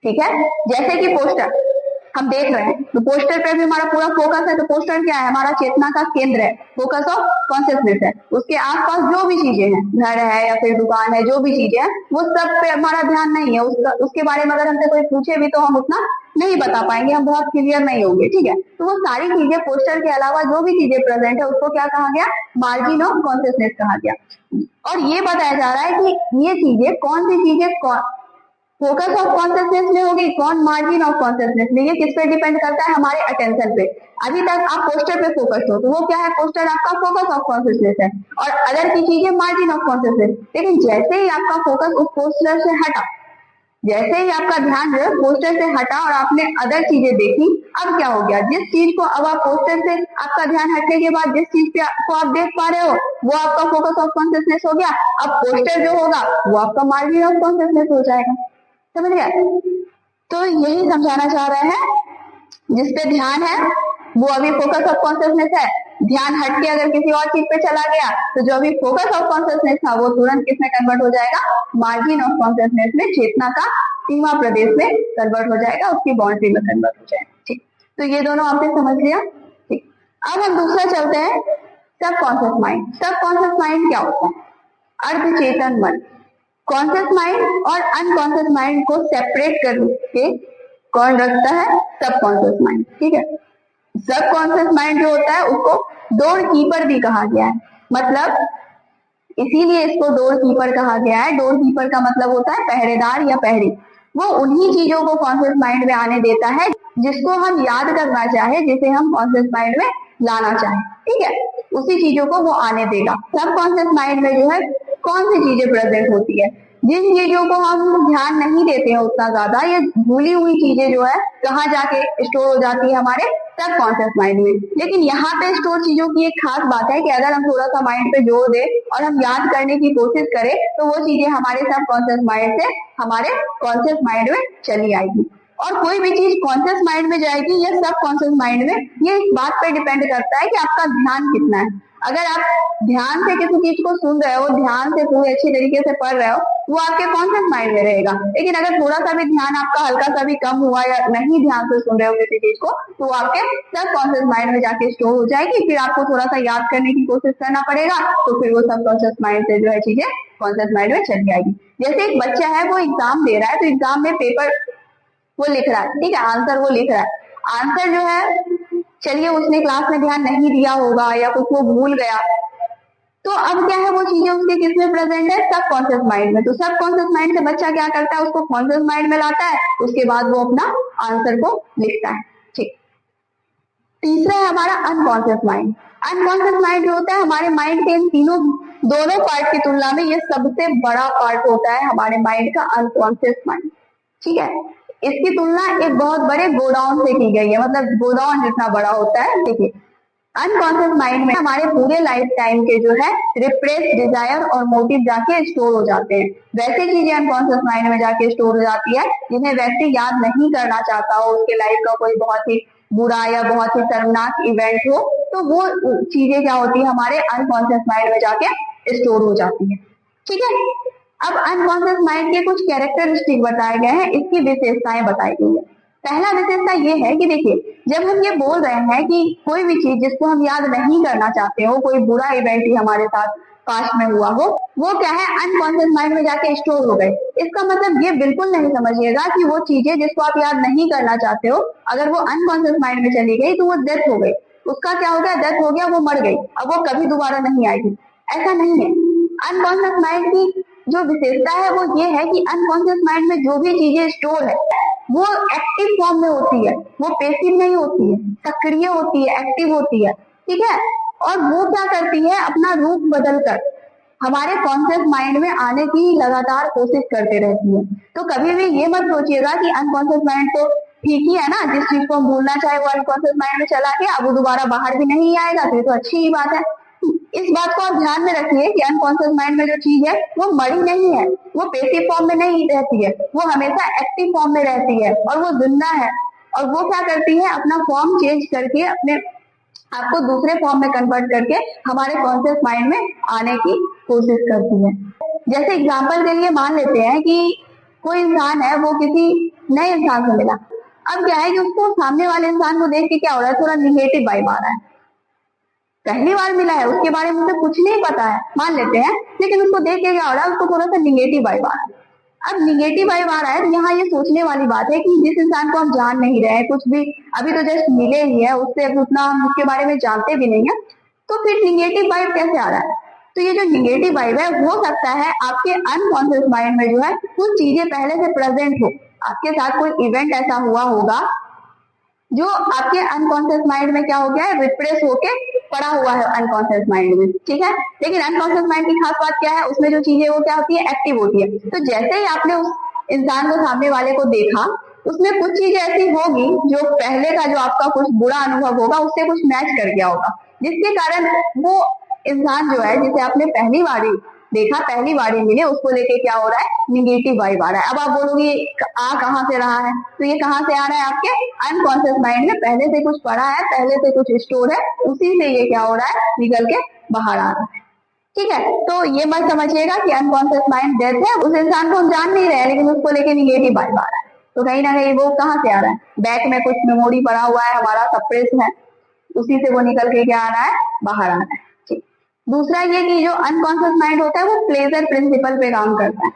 ठीक है, जैसे कि पोस्टर हम देख रहे हैं, तो पोस्टर पे भी हमारा पूरा फोकस है, तो पोस्टर क्या है, हमारा चेतना का केंद्र है, फोकस ऑफ कॉन्शियसनेस है। उसके आसपास जो भी चीजें हैं, घर है या फिर दुकान है, जो भी चीजें हैं, वो सब पे हमारा ध्यान नहीं है। उसके बारे में अगर हमसे कोई पूछे भी तो हम उतना नहीं बता पाएंगे, हम बहुत क्लियर नहीं होंगे। ठीक है, तो वो सारी चीजें, पोस्टर के अलावा जो भी चीजें प्रेजेंट है, उसको क्या कहा गया, मार्जिन ऑफ कॉन्शियसनेस कहा गया। और ये बताया जा रहा है कि ये चीजें कौन सी चीजें फोकस ऑफ कॉन्शियसनेस में होगी, कौन मार्जिन ऑफ कॉन्शियसनेस में। ये किस पे डिपेंड करता है, हमारे अटेंशन पे। अभी तक आप पोस्टर पे फोकस हो, तो वो क्या है, पोस्टर आपका फोकस ऑफ कॉन्शियसनेस है, और अदर की चीजें मार्जिन ऑफ कॉन्शियसनेस। लेकिन जैसे ही आपका फोकस उस पोस्टर से हटा, जैसे ही आपका ध्यान जो है पोस्टर से हटा और आपने अदर चीजें देखी, अब क्या हो गया, जिस चीज को अब आप पोस्टर से आपका ध्यान हटने के बाद जिस चीज पे को आप देख पा रहे हो, वो आपका फोकस ऑफ कॉन्शियसनेस हो गया। अब पोस्टर जो होगा वो आपका मार्जिन ऑफ कॉन्शियसनेस हो जाएगा। समझ गया? तो यही समझाना चाह रहे हैं, जिसपे ध्यान है वो अभी फोकस ऑफ कॉन्शियसनेस है। ध्यान हट के अगर किसी और चीज पे चला गया, तो जो अभी फोकस ऑफ कॉन्शियसनेस था वो तुरंत किसमें कन्वर्ट हो जाएगा, मार्जिन ऑफ कॉन्शियसनेस में, चेतना का सीमा प्रदेश में कन्वर्ट हो जाएगा, उसकी बाउंड्री में कन्वर्ट हो जाएगा। ठीक, तो ये दोनों आपने समझ लिया। ठीक, अब हम दूसरा चलते हैं, सब कॉन्शियस माइंड। सब कॉन्शियस माइंड क्या होता है, अर्ध चेतन मन। कॉन्शियस माइंड और अनकॉन्शियस माइंड को सेपरेट करके कौन रखता है, सब कॉन्शियस माइंड। ठीक है, सब कॉन्शियस माइंड जो होता है उसको डोर कीपर भी कहा गया है, मतलब इसीलिए इसको डोर कीपर कहा गया है। डोर कीपर का मतलब होता है पहरेदार या पहरी। वो उन्हीं चीजों को कॉन्शियस माइंड में आने देता है जिसको हम याद करना चाहे, जिसे हम कॉन्शियस माइंड में लाना चाहे। ठीक है, उसी चीजों को वो आने देगा। सब कॉन्शियस माइंड में जो है कौन सी चीजें प्रेजेंट होती है, जिन चीजों को हम ध्यान नहीं देते हैं उतना ज्यादा, ये भूली हुई चीजें जो है कहाँ जाके स्टोर हो जाती है, हमारे सब कॉन्शियस माइंड में। लेकिन यहाँ पे स्टोर चीजों की एक खास बात है कि अगर हम थोड़ा सा माइंड पे जोर दें और हम याद करने की कोशिश करें, तो वो चीजें हमारे सब कॉन्शियस माइंड से हमारे कॉन्शियस माइंड में चली आएगी। और कोई भी चीज कॉन्शियस माइंड में जाएगी या सब कॉन्शियस माइंड में, ये इस बात पे डिपेंड करता है कि आपका ध्यान कितना है। अगर आप ध्यान से किसी चीज को सुन रहे हो, ध्यान से पूरी अच्छी तरीके से पढ़ रहे हो, वो आपके कॉन्शियस माइंड में रहेगा। लेकिन अगर थोड़ा सा भी ध्यान आपका हल्का सा भी कम हुआ या नहीं ध्यान से सुन रहे हो किसी चीज को, तो वो आपके सब कॉन्शियस माइंड में जाके स्टोर हो जाएगी। फिर आपको थोड़ा सा याद करने की कोशिश करना पड़ेगा, तो फिर वो सब कॉन्शियस माइंड से जो है चीजें कॉन्शियस माइंड में चली आएगी। जैसे एक बच्चा है, वो एग्जाम दे रहा है, तो एग्जाम में पेपर वो लिख रहा है, ठीक है, आंसर वो लिख रहा है। आंसर जो है, चलिए उसने क्लास में ध्यान नहीं दिया होगा या कुछ वो भूल गया, तो अब क्या है, वो चीजें उसके किसमें प्रेजेंट है, सब कॉन्शियस माइंड में। तो सब कॉन्शियस माइंड से बच्चा क्या करता है, उसको कॉन्शियस माइंड में लाता है, उसके बाद वो अपना आंसर को लिखता है। ठीक, तीसरा है हमारा अनकॉन्शियस माइंड। अनकॉन्शियस माइंड जो होता है, हमारे माइंड के इन तीनों दोनों पार्ट की तुलना में ये सबसे बड़ा पार्ट होता है हमारे माइंड का, अनकॉन्शियस माइंड। ठीक है, इसकी तुलना एक बहुत बड़े गोडाउन से की गई है, मतलब गोडाउन जितना बड़ा होता है। देखिए, अनकॉन्शियस माइंड में हमारे पूरे लाइफ टाइम के जो है रिप्रेस डिजायर और मोटिव जाके स्टोर हो जाते हैं। वैसे चीजें अनकॉन्शियस माइंड में जाके स्टोर हो जाती है जिन्हें व्यक्ति याद नहीं करना चाहता हो, उसके लाइफ का कोई बहुत ही बुरा या बहुत ही शर्मनाक इवेंट हो, तो वो चीजें क्या होती है, हमारे अनकॉन्शियस माइंड में जाके स्टोर हो जाती है। ठीक है, अब अनकॉन्शियस माइंड के कुछ कैरेक्टरिस्टिक बताए गए हैं, इसकी विशेषताएं बताई गई है। पहला विशेषता ये है कि देखिए, जब हम ये बोल रहे हैं कि कोई भी चीज जिसको हम याद नहीं करना चाहते हो, कोई बुरा इवेंट ही हमारे साथ पास्ट में हुआ हो, वो क्या है, अनकॉन्शियस माइंड में जाके स्टोर हो गए। इसका मतलब ये बिल्कुल नहीं समझिएगा कि वो चीजें जिसको आप याद नहीं करना चाहते हो, अगर वो अनकॉन्शियस माइंड में चली गई तो वो डेथ हो गई, उसका क्या हो गया, डेथ हो गया, वो मर गई, अब वो कभी दोबारा नहीं आएगी। ऐसा नहीं है। अनकॉन्शियस माइंड की जो विशेषता है वो ये है कि अनकॉन्शियस माइंड में जो भी चीजें स्टोर है वो एक्टिव फॉर्म में होती है, वो पैसिव नहीं होती है, सक्रिय होती है, एक्टिव होती है। ठीक है, और वो क्या करती है, अपना रूप बदलकर हमारे कॉन्शियस माइंड में आने की लगातार कोशिश करते रहती है। तो कभी भी ये मत सोचिएगा कि अनकॉन्शियस माइंड तो ठीक ही है ना, जिस चीज को हम भूलना चाहे वो अनकॉन्शियस माइंड में चला गया, अब वो दोबारा बाहर भी नहीं आएगा, तो ये तो अच्छी ही बात है। इस बात को आप ध्यान में रखिए कि अनकॉन्शियस माइंड में जो चीज है वो मरी नहीं है, वो पैसिव फॉर्म में नहीं रहती है, वो हमेशा एक्टिव फॉर्म में रहती है और वो जिंदा है। और वो क्या करती है, अपना फॉर्म चेंज करके अपने आपको दूसरे फॉर्म में कन्वर्ट करके हमारे कॉन्शियस माइंड में आने की कोशिश करती है। जैसे एग्जाम्पल के लिए मान लेते हैं कि कोई इंसान है, वो किसी नए इंसान से मिला। अब क्या है कि उसको सामने वाले इंसान को देख के क्या हो रहा है, थोड़ा निगेटिव वाइब आ रहा है। पहली बार मिला है, उसके बारे में उसे कुछ नहीं पता है मान लेते हैं, लेकिन उसको देख के क्या हो रहा है, उसको थोड़ा सा निगेटिव वाइब आ रहा है। अब निगेटिव वाइब आ रहा है तो यहाँ ये सोचने वाली बात है कि जिस इंसान को हम जान नहीं रहे हैं कुछ भी, अभी तो जस्ट मिले ही है, उससे अभी उतना हम उसके बारे में जानते भी नहीं है, तो फिर निगेटिव वाइब कैसे आ रहा है? तो ये जो निगेटिव वाइब है, हो सकता है आपके अनकॉन्शियस माइंड में जो है कुछ चीजें पहले से प्रेजेंट हो, आपके साथ कोई इवेंट ऐसा हुआ होगा जो आपके अनकॉन्शियस माइंड में क्या हो गया है, रिप्रेस होके पड़ा हुआ है अनकॉन्शियस माइंड में, ठीक है। लेकिन अनकॉन्शियस माइंड की खास बात क्या है, उसमें जो चीजें वो क्या होती है, एक्टिव होती है। तो जैसे ही आपने उस इंसान को, सामने वाले को देखा, उसमें कुछ चीजें ऐसी होगी जो पहले का जो आपका कुछ बुरा अनुभव होगा उससे कुछ मैच कर गया होगा, जिसके कारण वो इंसान जो है, जिसे आपने पहली बार देखा, पहली बार मिले, उसको लेके क्या हो रहा है, निगेटिव वाइब आ रहा है। अब आप बोलोगे आ कहाँ से रहा है, तो ये कहाँ से आ रहा है, आपके अनकॉन्शियस माइंड में पहले से कुछ पड़ा है, पहले से कुछ स्टोर है, उसी से ये क्या हो रहा है, निकल के बाहर आ रहा है, ठीक है। तो ये मत समझिएगा कि अनकॉन्शियस माइंड डेथ है, उस इंसान को हम जान नहीं रहे लेकिन उसको लेके निगेटिव वाइब आ रहा है, तो कहीं ना कहीं वो कहाँ से आ रहा है, बैक में कुछ मेमोरी पड़ा हुआ है, हमारा सप्रेस है, उसी से वो निकल के क्या आ रहा है, बाहर आ रहा है। ठीक। दूसरा ये कि जो अनकॉन्शियस माइंड होता है वो प्लेजर प्रिंसिपल पे काम करता है।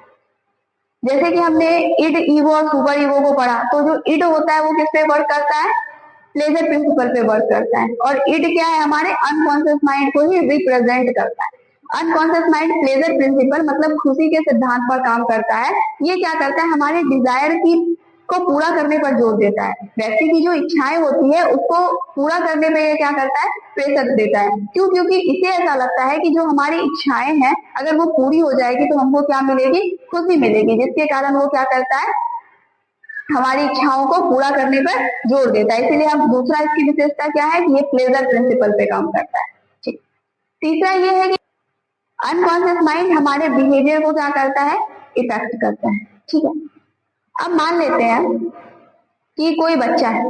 जैसे कि हमने इड, ईगो और सुपर ईगो को पढ़ा, तो जो इड होता है वो किस पे वर्क करता है, प्लेजर प्रिंसिपल पे वर्क करता है। और इड क्या है, हमारे अनकॉन्शियस माइंड को ही रिप्रेजेंट करता है। अनकॉन्शियस माइंड प्लेजर प्रिंसिपल मतलब खुशी के सिद्धांत पर काम करता है। ये क्या करता है, हमारे डिजायर की को पूरा करने पर जोर देता है। व्यक्ति की जो इच्छाएं होती है उसको पूरा करने में ये क्या करता है, प्रेशर देता है। क्यों? क्योंकि इसे ऐसा लगता है कि जो हमारी इच्छाएं हैं अगर वो पूरी हो जाएगी तो हमको क्या मिलेगी, खुशी मिलेगी, जिसके कारण वो क्या करता है, हमारी इच्छाओं को पूरा करने पर जोर देता है। इसीलिए हम, दूसरा इसकी विशेषता क्या है कि ये प्लेजर प्रिंसिपल पे काम करता है। ठीक। तीसरा ये है कि अनकॉन्शियस माइंड हमारे बिहेवियर को क्या करता है, इफेक्ट करता है, ठीक है। अब मान लेते हैं कि कोई बच्चा है,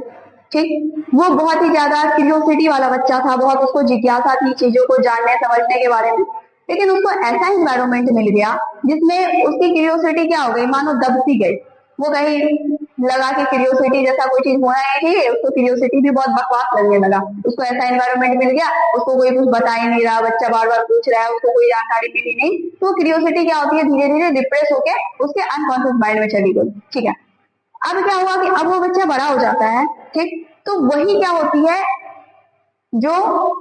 ठीक, वो बहुत ही ज्यादा क्यूरियोसिटी वाला बच्चा था, बहुत उसको जिज्ञासा थी चीजों को जानने समझने के बारे में, लेकिन उसको ऐसा इन्वायरमेंट मिल गया जिसमें उसकी क्यूरियोसिटी क्या हो गई, मानो दब सी गई। वो कहीं लगा कि क्यूरियोसिटी जैसा कोई चीज होना ही चाहिए, उसको क्यूरियोसिटी भी बहुत बकवास लगने लगा। उसको ऐसा इन्वायरमेंट मिल गया, उसको कोई कुछ बता ही नहीं रहा, बच्चा बार बार पूछ रहा है, उसको कोई जानकारी मिली नहीं, तो क्यूरियोसिटी क्या होती है, धीरे धीरे डिप्रेस होकर उसके अनकॉन्शियस माइंड में चली गई, ठीक है। अब क्या हुआ कि अब वो बच्चा बड़ा हो जाता है, ठीक, तो वही क्या होती है, जो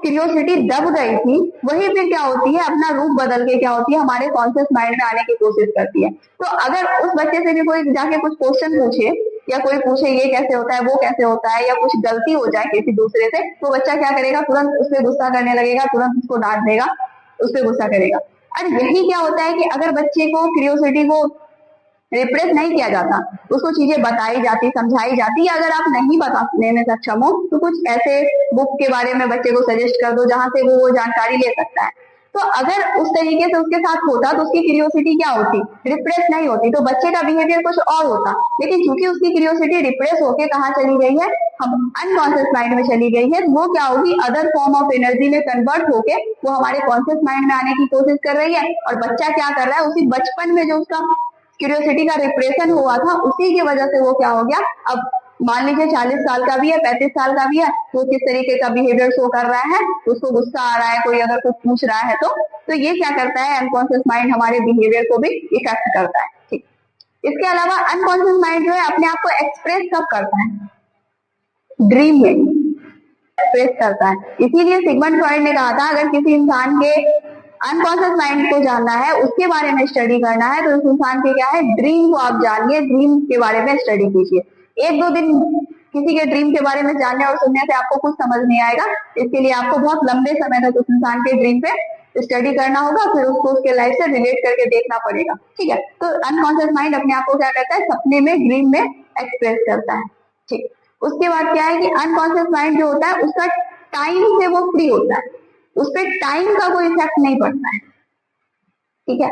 क्यूरियोसिटी दब गई थी वही फिर क्या होती है, अपना रूप बदल के क्या होती है, हमारे कॉन्शियस माइंड में आने की कोशिश करती है। तो अगर उस बच्चे से भी कोई जाके कुछ क्वेश्चन पूछे, या कोई पूछे ये कैसे होता है, वो कैसे होता है, या कुछ गलती हो जाए किसी दूसरे से, तो बच्चा क्या करेगा, तुरंत उस पर गुस्सा करने लगेगा, तुरंत उसको डांट देगा, उस पर गुस्सा करेगा। और यही क्या होता है कि अगर बच्चे को क्यूरियोसिटी को रिप्रेस नहीं किया जाता, उसको चीजें बताई जाती, समझाई जाती, अगर आप नहीं बताने में सक्षम हो तो कुछ ऐसे बुक के बारे में बच्चे को सजेस्ट कर दो जहां से वो जानकारी ले सकता है। तो अगर उस तरीके से उसके साथ होता तो उसकी क्यूरियोसिटी क्या होती, रिप्रेस नहीं होती, तो बच्चे का बिहेवियर कुछ और होता। लेकिन चूंकि उसकी क्यूरियोसिटी रिप्रेस होके कहाँ चली गई है, हम अनकॉन्शियस माइंड में चली गई है, वो क्या होगी, अदर फॉर्म ऑफ एनर्जी में कन्वर्ट होके वो हमारे कॉन्शियस माइंड में आने की कोशिश कर रही है। और बच्चा क्या कर रहा है, उसी बचपन में जो उसका क्यूरियोसिटी का रिप्रेशन हुआ था उसी की वजह से वो क्या हो गया, अब मान लीजिए 40 साल का भी है, 35 साल का भी है, तो किस तरीके का बिहेवियर शो कर रहा है, उसको गुस्सा आ रहा है, कोई अगर कुछ पूछ रहा है तो ये क्या करता है, अनकॉन्शियस माइंड हमारे बिहेवियर को भी इफेक्ट करता है, ठीक। इसके अलावा अनकॉन्शियस माइंड जो है अपने आप को एक्सप्रेस कब करता है, ड्रीम में एक्सप्रेस करता है। इसीलिए सिगमंड फ्रॉइड ने कहा था अगर किसी इंसान के अनकॉन्शियस माइंड को जानना है, उसके बारे में स्टडी करना है, तो उस इंसान के क्या है, ड्रीम को आप जानिए, ड्रीम के बारे में स्टडी कीजिए। एक दो दिन किसी के ड्रीम के बारे में जानने और सुनने से आपको कुछ समझ नहीं आएगा, इसके लिए आपको बहुत लंबे समय तक उस इंसान के ड्रीम पे स्टडी करना होगा, फिर उसको उसके लाइफ से रिलेट करके देखना पड़ेगा, ठीक है। तो अनकॉन्शियस माइंड अपने आप को क्या करता है, सपने में, ड्रीम में एक्सप्रेस करता है, ठीक। उसके बाद क्या है कि अनकॉन्शियस माइंड जो होता है उसका टाइम से वो फ्री होता है, उस पर टाइम का कोई इफेक्ट नहीं पड़ता है। ठीक है,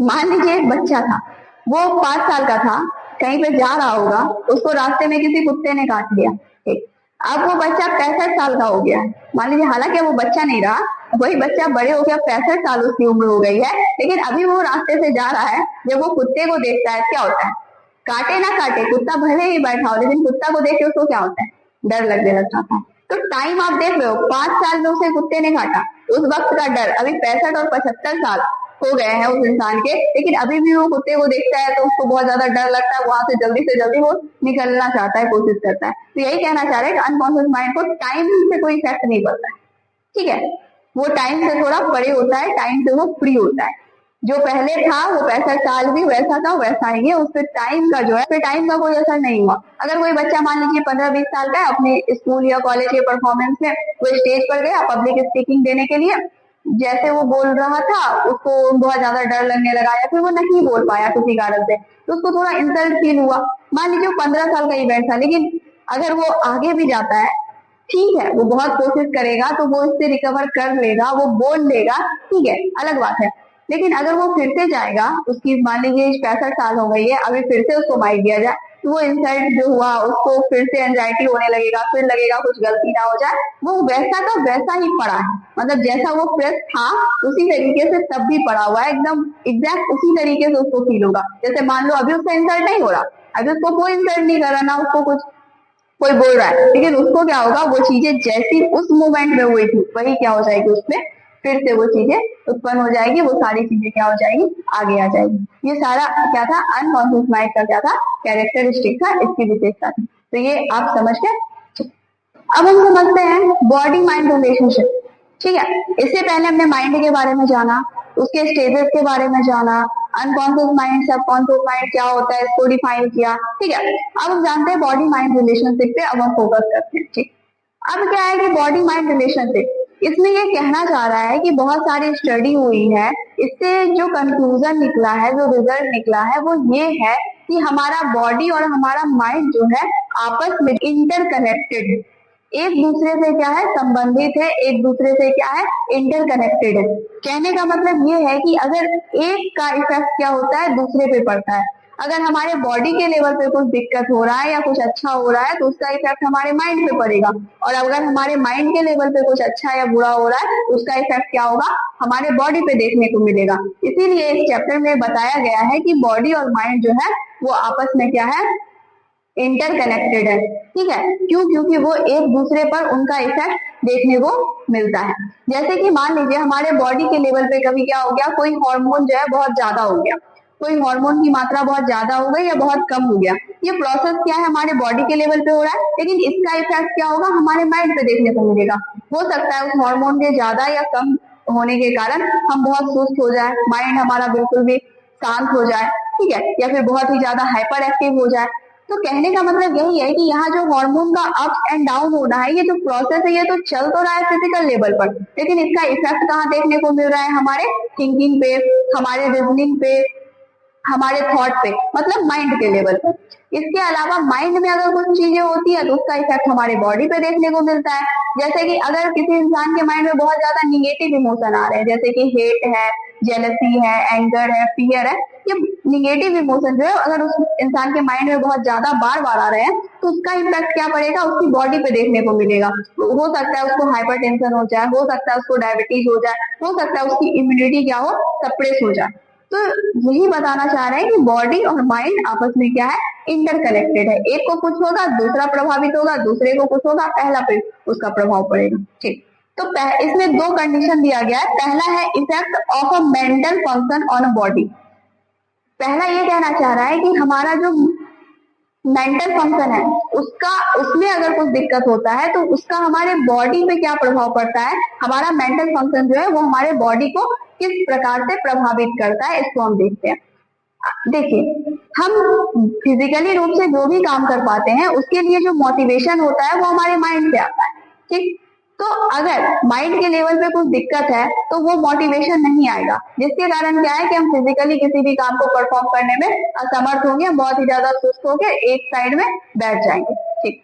मान लीजिए एक बच्चा था, वो 5 साल का था, कहीं पे जा रहा होगा, उसको रास्ते में किसी कुत्ते ने काट लिया। ठीक, अब वो बच्चा 65 साल का हो गया है, मान लीजिए, हालांकि वो बच्चा नहीं रहा, वही बच्चा बड़े हो गया, 65 साल उसकी उम्र हो गई है, लेकिन अभी वो रास्ते से जा रहा है, जब वो कुत्ते को देखता है क्या होता है, काटे ना काटे, कुत्ता भले ही बैठा हो, लेकिन कुत्ता को देख के उसको क्या होता है, डर लगने लग जाता है। तो टाइम आप देख रहे हो, 5 साल में उसे कुत्ते ने काटा, उस वक्त का डर, अभी 65 और 75 साल हो गए हैं उस इंसान के, लेकिन अभी भी वो कुत्ते को देखता है तो उसको बहुत ज्यादा डर लगता है, वहां से जल्दी वो निकलना चाहता है, कोशिश करता है। तो यही कहना चाह रहे हैं कि अनकॉन्शियस माइंड को टाइम से कोई इफेक्ट नहीं पड़ता है। ठीक है, वो टाइम से थोड़ा परे होता है, टाइम से वो फ्री होता है। जो पहले था वो 65 साल भी वैसा था वैसा ही है, उस पर टाइम का जो है, उस टाइम का कोई असर नहीं हुआ। अगर कोई बच्चा मान लीजिए 15-20 साल का है, अपने स्कूल या कॉलेज के परफॉर्मेंस में वो स्टेज पर गया पब्लिक स्पीकिंग देने के लिए, जैसे वो बोल रहा था उसको बहुत ज्यादा डर लगने लगा, या फिर वो नहीं बोल पाया किसी कारण से, तो उसको थोड़ा इंसल्ट फील हुआ। मान लीजिए 15 साल का इवेंट था, लेकिन अगर वो आगे भी जाता है, ठीक है, वो बहुत कोशिश करेगा तो वो इससे रिकवर कर लेगा, वो बोल लेगा, ठीक है, अलग बात है। लेकिन अगर वो फिर से जाएगा, उसकी मान लीजिए 65 साल हो गई है, अभी फिर से उसको माइक दिया जाए, तो वो इंसल्ट जो हुआ उसको फिर से एंजाइटी होने लगेगा, फिर लगेगा कुछ गलती ना हो जाए, वो वैसा का वैसा ही पड़ा है, मतलब जैसा वो फ्रेश था उसी तरीके से तब भी पड़ा हुआ है, एकदम एग्जैक्ट उसी तरीके से उसको फील होगा। जैसे मान लो अभी उसका इंसल्ट नहीं हो रहा, अभी उसको कोई इंसल्ट नहीं कर रहा, ना उसको कुछ कोई बोल रहा है, लेकिन उसको क्या होगा, वो चीजें जैसी उस मोमेंट में हुई थी वही क्या हो जाएगी, उसमें फिर से वो चीजें उत्पन्न हो जाएगी, वो सारी चीजें क्या हो जाएगी, आगे आ जाएगी। ये सारा क्या था, अनकॉन्शियस माइंड का क्या था, कैरेक्टरिस्टिक था, इसकी विशेषता थी। तो ये आप समझ गए। अब हम समझते हैं बॉडी माइंड रिलेशनशिप। ठीक है, इससे पहले हमने माइंड के बारे में जाना, उसके स्टेजेस के बारे में जाना, अनकॉन्शियस माइंड सबकॉन्शियस माइंड क्या होता है इसको डिफाइन किया। ठीक है, अब हम जानते हैं बॉडी माइंड रिलेशनशिप पे, अब हम फोकस करते हैं। ठीक, अब क्या है कि बॉडी माइंड रिलेशनशिप, इसमें ये कहना चाह रहा है कि बहुत सारी स्टडी हुई है, इससे जो कंक्लूजन निकला है, जो रिजल्ट निकला है, वो ये है कि हमारा बॉडी और हमारा माइंड जो है आपस में इंटरकनेक्टेड है, एक दूसरे से क्या है, संबंधित है, एक दूसरे से क्या है, इंटरकनेक्टेड है। कहने का मतलब ये है कि अगर एक का इफेक्ट क्या होता है दूसरे पे पड़ता है, अगर हमारे बॉडी के लेवल पे कुछ दिक्कत हो रहा है या कुछ अच्छा हो रहा है तो उसका इफेक्ट हमारे माइंड पे पड़ेगा, और अगर हमारे माइंड के लेवल पे कुछ अच्छा या बुरा हो रहा है तो उसका इफेक्ट क्या होगा, हमारे बॉडी पे देखने को मिलेगा। इसीलिए इस चैप्टर में बताया गया है कि बॉडी और माइंड जो है वो आपस में क्या है, इंटरकनेक्टेड है। ठीक है, क्यों, क्योंकि वो एक दूसरे पर उनका इफेक्ट देखने को मिलता है। जैसे कि मान लीजिए हमारे बॉडी के लेवल पे कभी क्या हो गया, कोई हार्मोन जो है बहुत ज्यादा हो गया, कोई हार्मोन की मात्रा बहुत ज्यादा हो गई या बहुत कम हो गया, ये प्रोसेस क्या है, हमारे बॉडी के लेवल पे हो रहा है, लेकिन इसका इफेक्ट क्या होगा, हमारे माइंड पे देखने को मिलेगा। हो सकता है उस हार्मोन के ज्यादा या कम होने के कारण हम बहुत सुस्त हो जाए, माइंड हमारा बिल्कुल भी शांत हो जाए, ठीक है, या फिर बहुत ही ज्यादा हाइपर एक्टिव हो जाए। तो कहने का मतलब यही है कि यहाँ जो हार्मोन का अप एंड डाउन होना है, ये जो प्रोसेस है, ये तो चल तो रहा है फिजिकल लेवल पर, लेकिन इसका इफेक्ट कहाँ देखने को मिल रहा है, हमारे थिंकिंग पे, हमारे रीजनिंग पे, हमारे थॉट पे, मतलब माइंड के लेवल पर। इसके अलावा माइंड में अगर कुछ चीजें होती है तो उसका इफेक्ट हमारे बॉडी पे देखने को मिलता है। जैसे कि अगर किसी इंसान के माइंड में बहुत ज्यादा निगेटिव इमोशन आ रहे हैं, जैसे कि हेट है, जेलसी है, एंगर है, फियर है, ये निगेटिव इमोशन जो है अगर उस इंसान के माइंड में बहुत ज्यादा बार बार आ रहे हैं तो उसका इम्पैक्ट क्या पड़ेगा, उसकी बॉडी पे देखने को मिलेगा। हो सकता है उसको हाइपर टेंशन हो जाए, हो सकता है उसको डायबिटीज हो जाए, हो सकता है उसकी इम्यूनिटी क्या हो, सप्रेस हो जाए। तो यही बताना चाह रहे हैं कि बॉडी और माइंड आपस में क्या है, इंटरकनेक्टेड है। एक को कुछ होगा दूसरा प्रभावित होगा, दूसरे को कुछ होगा पहला पे उसका प्रभाव पड़ेगा। ठीक, तो इसमें दो कंडीशन दिया गया है। पहला है effect of a mental function on a body. पहला ये कहना चाह रहा है कि हमारा जो मेंटल फंक्शन है उसका, उसमें अगर कुछ दिक्कत होता है तो उसका हमारे बॉडी पे क्या प्रभाव पड़ता है, हमारा मेंटल फंक्शन जो है वो हमारे बॉडी को किस प्रकार से प्रभावित करता है, इसको हम देखते हैं। देखिए, हम फिजिकली रूप से जो भी काम कर पाते हैं उसके लिए जो मोटिवेशन होता है वो हमारे माइंड से आता है। ठीक, तो अगर माइंड के लेवल पे कुछ दिक्कत है तो वो मोटिवेशन नहीं आएगा, जिसके कारण क्या है कि हम फिजिकली किसी भी काम को परफॉर्म करने में असमर्थ होंगे, बहुत ही ज्यादा सुस्त होकर एक साइड में बैठ जाएंगे। ठीक,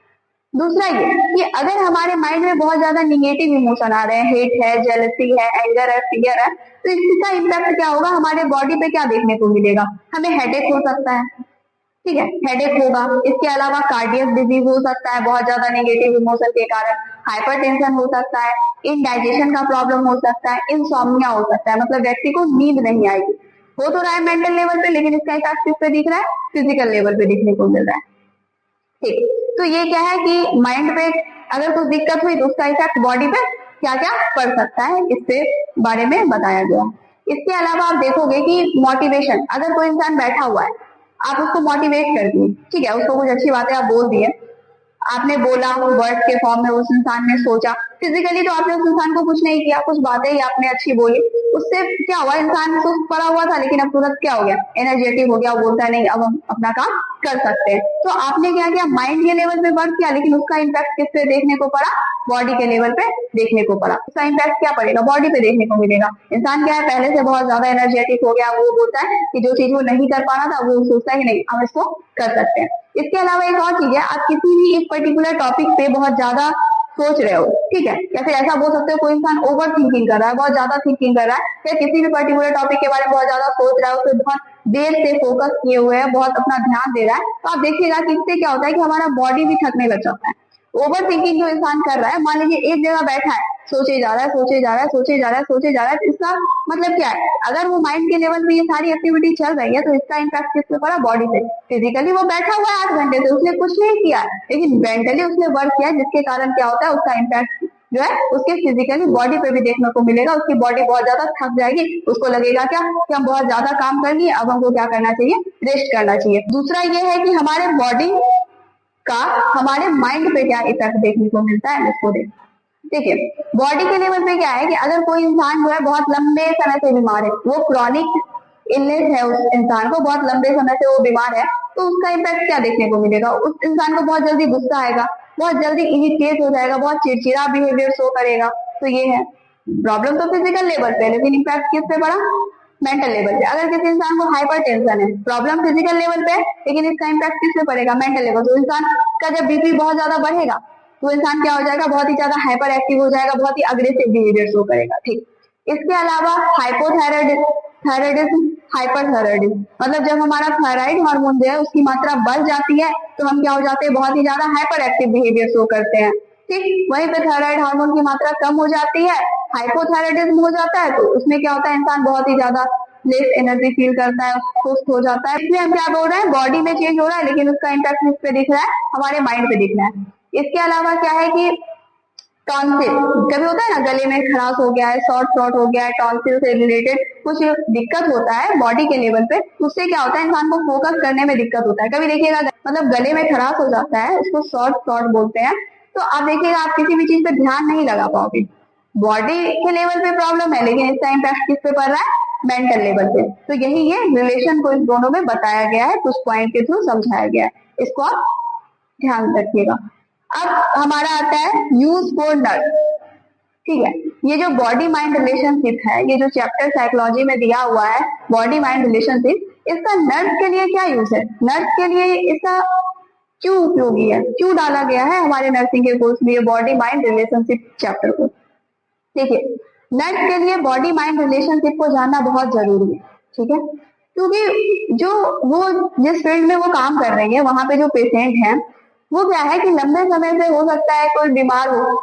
दूसरा ये कि अगर हमारे माइंड में बहुत ज्यादा निगेटिव इमोशन आ रहे हैं, हेट है, जेलसी है, एंगर है, फियर है, तो इसका इम्पैक्ट क्या होगा, हमारे बॉडी पे क्या देखने को मिलेगा, हमें हेडेक हो सकता है, ठीक है, हेडेक होगा। इसके अलावा कार्डियक डिजीज हो सकता है बहुत ज्यादा नेगेटिव इमोशन के कारण, हाइपरटेंशन हो सकता है, इनडाइजेशन का प्रॉब्लम हो सकता है, इंसोम्निया हो सकता है, मतलब व्यक्ति को नींद नहीं आएगी। हो तो रहा है मेंटल लेवल पे, लेकिन इसका इफेक्ट किस पे दिख रहा है, फिजिकल लेवल पे दिखने को मिल रहा है। ठीक, तो ये क्या है कि माइंड पे अगर कुछ दिक्कत हुई तो उसका इफेक्ट बॉडी पे क्या क्या पड़ सकता है, इसके बारे में बताया गया। इसके अलावा आप देखोगे कि मोटिवेशन, अगर कोई इंसान बैठा हुआ है, आप उसको मोटिवेट कर दिए, ठीक है, उसको कुछ अच्छी बातें आप बोल दिए, आपने बोला वर्ड के फॉर्म में, उस इंसान ने सोचा, फिजिकली तो आपने उस इंसान को कुछ नहीं किया, कुछ बातें ही आपने अच्छी बोली, उससे क्या हुआ, इंसान सुस्त पड़ा हुआ था लेकिन अब तुरंत क्या हो गया, एनर्जेटिक हो गया, बोलता है नहीं अब हम अपना काम कर सकते हैं। तो आपने क्या किया, माइंड के लेवल पे वर्क किया, लेकिन उसका इम्पैक्ट किस पे देखने को पड़ा, बॉडी के लेवल पे देखने को पड़ा। उसका इम्पैक्ट क्या पड़ेगा, बॉडी पे देखने को मिलेगा। इंसान क्या है, पहले से बहुत ज्यादा एनर्जेटिक हो गया, वो बोलता है कि जो चीज वो नहीं कर पा रहा था वो सोचता ही नहीं हम इसको कर सकते हैं। इसके अलावा एक और चीज है, आप किसी भी एक पर्टिकुलर टॉपिक पे बहुत ज्यादा सोच रहे हो, ठीक है, या फिर ऐसा बोल सकते हो कोई इंसान ओवर थिंकिंग कर रहा है, बहुत ज्यादा थिंकिंग कर रहा है, या किसी भी पर्टिकुलर टॉपिक के बारे में बहुत ज्यादा सोच रहा है, उसे बहुत देर से फोकस किए हुए है, बहुत अपना ध्यान दे रहा है, तो आप देखिएगा कि इससे क्या होता है कि हमारा बॉडी भी थकने लग जाता है। ओवर थिंकिंग जो इंसान कर रहा है, मान लीजिए एक जगह बैठा है, सोचे जा रहा है, सोचे जा रहा है, सोचे जा रहा है, सोचे जा रहा है, तो इसका मतलब क्या है, अगर वो माइंड के लेवल पे ये सारी एक्टिविटी चल रही है तो इसका इम्पैक्ट किस पे पड़ा, बॉडी पे। फिजिकली वो बैठा हुआ है 8 घंटे से, उसने कुछ नहीं किया, लेकिन मेंटली उसने वर्क किया, जिसके कारण क्या होता है, उसका इम्पैक्ट जो है उसके फिजिकली बॉडी पे भी देखने को मिलेगा। उसकी बॉडी बहुत ज्यादा थक जाएगी, उसको लगेगा क्या कि हम बहुत ज्यादा काम कर लिए, अब हमको क्या करना चाहिए, रेस्ट करना चाहिए। दूसरा ये है कि हमारे बॉडी का हमारे माइंड पे क्या इफेक्ट देखने को मिलता है, इसको देखिए। बॉडी के लेवल पे क्या है कि अगर कोई इंसान जो है बहुत लंबे समय से बीमार है, वो क्रॉनिक इलनेस है, उस इंसान को बहुत लंबे समय से वो बीमार है, तो उसका इम्पैक्ट क्या देखने को मिलेगा, उस इंसान को बहुत जल्दी गुस्सा आएगा, बहुत जल्दी इरिटेट हो जाएगा, बहुत चिड़चिड़ा बिहेवियर शो करेगा। तो ये है प्रॉब्लम, तो फिजिकल लेवल पे, लेकिन इम्पैक्ट किस पे पड़ा, मेंटल लेवल पे। अगर किसी इंसान को हाइपर टेंशन है, प्रॉब्लम फिजिकल लेवल पे, लेकिन इसका इम्पैक्ट किस पे पड़ेगा, मेंटल लेवल। तो इंसान का जब बीपी बहुत ज्यादा बढ़ेगा तो इंसान क्या हो जाएगा, बहुत ही ज्यादा हाइपर एक्टिव हो जाएगा, बहुत ही अग्रेसिव बिहेवियर शो करेगा। ठीक, इसके अलावा हाइपोथायराइडिज्म, हाइपरथायराइडिज्म, मतलब जब हमारा थायराइड हार्मोन जो है उसकी मात्रा बढ़ जाती है तो हम क्या हो जाते हैं, बहुत ही ज्यादा हाइपर एक्टिव बिहेवियर शो करते हैं। ठीक, वहीं पे थायराइड हार्मोन की मात्रा कम हो जाती है, हाइपोथायराइडिज्म हो जाता है, तो उसमें क्या होता है, इंसान बहुत ही ज्यादा लेस एनर्जी फील करता है, सुस्त हो जाता है। इसलिए हम क्या बोल रहे हैं, बॉडी में चेंज हो रहा है, लेकिन उसका इम्पैक्ट किस पे दिख रहा है, हमारे माइंड पे दिख रहा है। इसके अलावा क्या है कि टॉन्सिल, कभी होता है ना गले में खराश हो गया है, शॉर्ट थ्रोट हो गया है, टॉन्सिल से रिलेटेड कुछ दिक्कत होता है बॉडी के लेवल पे, उससे क्या होता है, इंसान को फोकस करने में दिक्कत होता है। कभी देखिएगा मतलब गले में खराश हो जाता है, उसको शॉर्ट थ्रोट बोलते हैं, तो आप देखिएगा आप किसी भी चीज पे ध्यान नहीं लगा पाओगे। बॉडी के लेवल पे प्रॉब्लम है, लेकिन इसका इम्पैक्ट किस पे पड़ रहा है, मेंटल लेवल पे। तो यही ये रिलेशन को इस दोनों में बताया गया है, कुछ पॉइंट के थ्रू समझाया गया है, इसको आप ध्यान रखिएगा। अब हमारा आता है यूज फॉर नर्व, ठीक है, ये जो बॉडी माइंड रिलेशनशिप है, ये जो चैप्टर साइकोलॉजी में दिया हुआ है, बॉडी माइंड रिलेशनशिप, इसका नर्व के लिए क्या यूज है, नर्व के लिए इसका क्यों उपयोगी है, क्यों डाला गया है हमारे नर्सिंग के कोर्स में बॉडी माइंड रिलेशनशिप चैप्टर को। देखिए, नर्स के लिए बॉडी माइंड रिलेशनशिप को जानना बहुत जरूरी है, ठीक है, क्योंकि जो वो जिस फील्ड में वो काम कर रही है, वहां पे जो पेशेंट है, वो क्या है कि लंबे समय से हो सकता है कोई बीमार हो,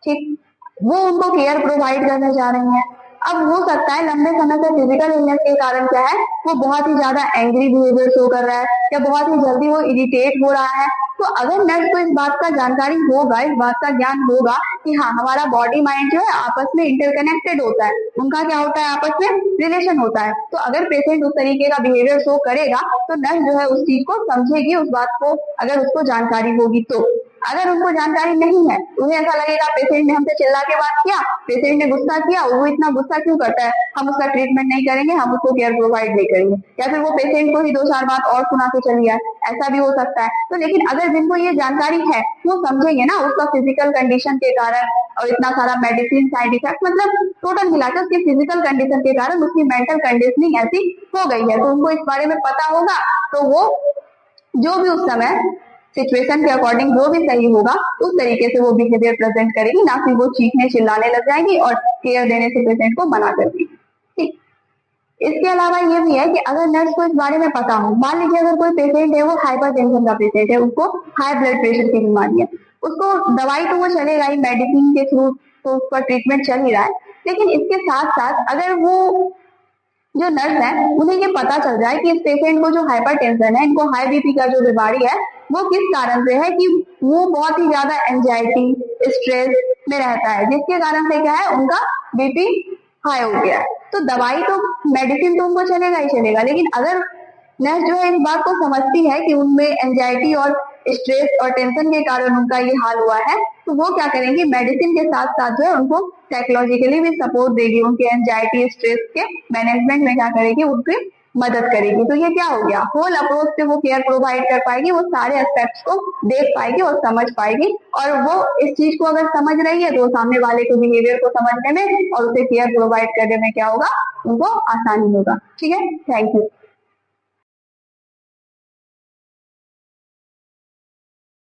ठीक, वो उनको केयर प्रोवाइड करने जा रही है। अब हो सकता है लंबे समय से फिजिकल इलनेस के कारण क्या है, वो बहुत ही ज्यादा एंग्री बिहेवियर शो कर रहा है, या बहुत ही जल्दी वो इरिटेट हो रहा है। तो अगर नर्स को इस बात का जानकारी होगा, इस बात का ज्ञान होगा कि हाँ हमारा बॉडी माइंड जो है आपस में इंटरकनेक्टेड होता है, उनका क्या होता है, आपस में रिलेशन होता है, तो अगर पेशेंट उस तरीके का बिहेवियर शो करेगा तो नर्स जो है उस चीज को समझेगी, उस बात को अगर उसको जानकारी होगी तो। अगर उनको जानकारी नहीं है, उन्हें ऐसा लगेगा पेशेंट ने हमसे चिल्ला के बात किया, पेशेंट ने गुस्सा किया, वो इतना गुस्सा क्यों करता है, हम उसका ट्रीटमेंट नहीं करेंगे, हम उसको केयर प्रोवाइड नहीं करेंगे, या फिर वो पेशेंट को ही 2-4 बात और सुना के चली जाए, ऐसा भी हो सकता है। तो लेकिन अगर जिनको ये जानकारी है वो समझेंगे ना, उसका फिजिकल कंडीशन के कारण और इतना सारा मेडिसिन साइड इफेक्ट, मतलब टोटल मिलाकर उसकी फिजिकल कंडीशन के कारण उसकी मेंटल कंडीशनिंग ऐसी हो गई है, तो उनको इस बारे में पता होगा, तो वो जो भी उस समय सिचुएशन के अकॉर्डिंग जो भी सही होगा उस तरीके से वो बिहेवियर प्रेजेंट करेगी, ना कि वो चीखने चिल्लाने लग जाएगी और केयर देने से पेशेंट को मना कर देगी। ठीक। इसके अलावा ये भी है कि अगर नर्स को इस बारे में पता हो, मान लीजिए अगर कोई पेशेंट है वो हाइपरटेंशन का पेशेंट है, उसको हाई ब्लड प्रेशर की बीमारी है, उसको दवाई तो वो चलेगा ही, मेडिसिन के थ्रू तो उसका ट्रीटमेंट चल ही रहा है, लेकिन इसके साथ साथ अगर वो जो नर्स है उन्हें ये पता चल जाए कि इस पेशेंट को जो हाइपरटेंशन है, इनको हाई बीपी का जो बीमारी है वो किस कारण से है, कि वो बहुत ही ज्यादा एंजाइटी स्ट्रेस में रहता है, जिसके कारण से क्या है उनका बीपी हाई हो गया है। तो दवाई तो मेडिसिन तो उनको चलेगा ही चलेगा, लेकिन अगर नर्स जो है इस बात को समझती है कि उनमें एंजाइटी और स्ट्रेस और टेंशन के कारण उनका ये हाल हुआ है, तो वो क्या करेंगे, मेडिसिन के साथ साथ जो है उनको साइकोलॉजिकली भी सपोर्ट देगी, उनके एंजाइटी स्ट्रेस के मैनेजमेंट में क्या करेगी, उनकी मदद करेगी। तो ये क्या हो गया, होल अप्रोच से वो केयर प्रोवाइड कर पाएगी, वो सारे एस्पेक्ट्स को देख पाएगी और समझ पाएगी, और वो इस चीज को अगर समझ रही है तो सामने वाले के बिहेवियर को समझने में और उसे केयर प्रोवाइड करने में क्या होगा, उनको आसानी होगा। ठीक है, थैंक यू।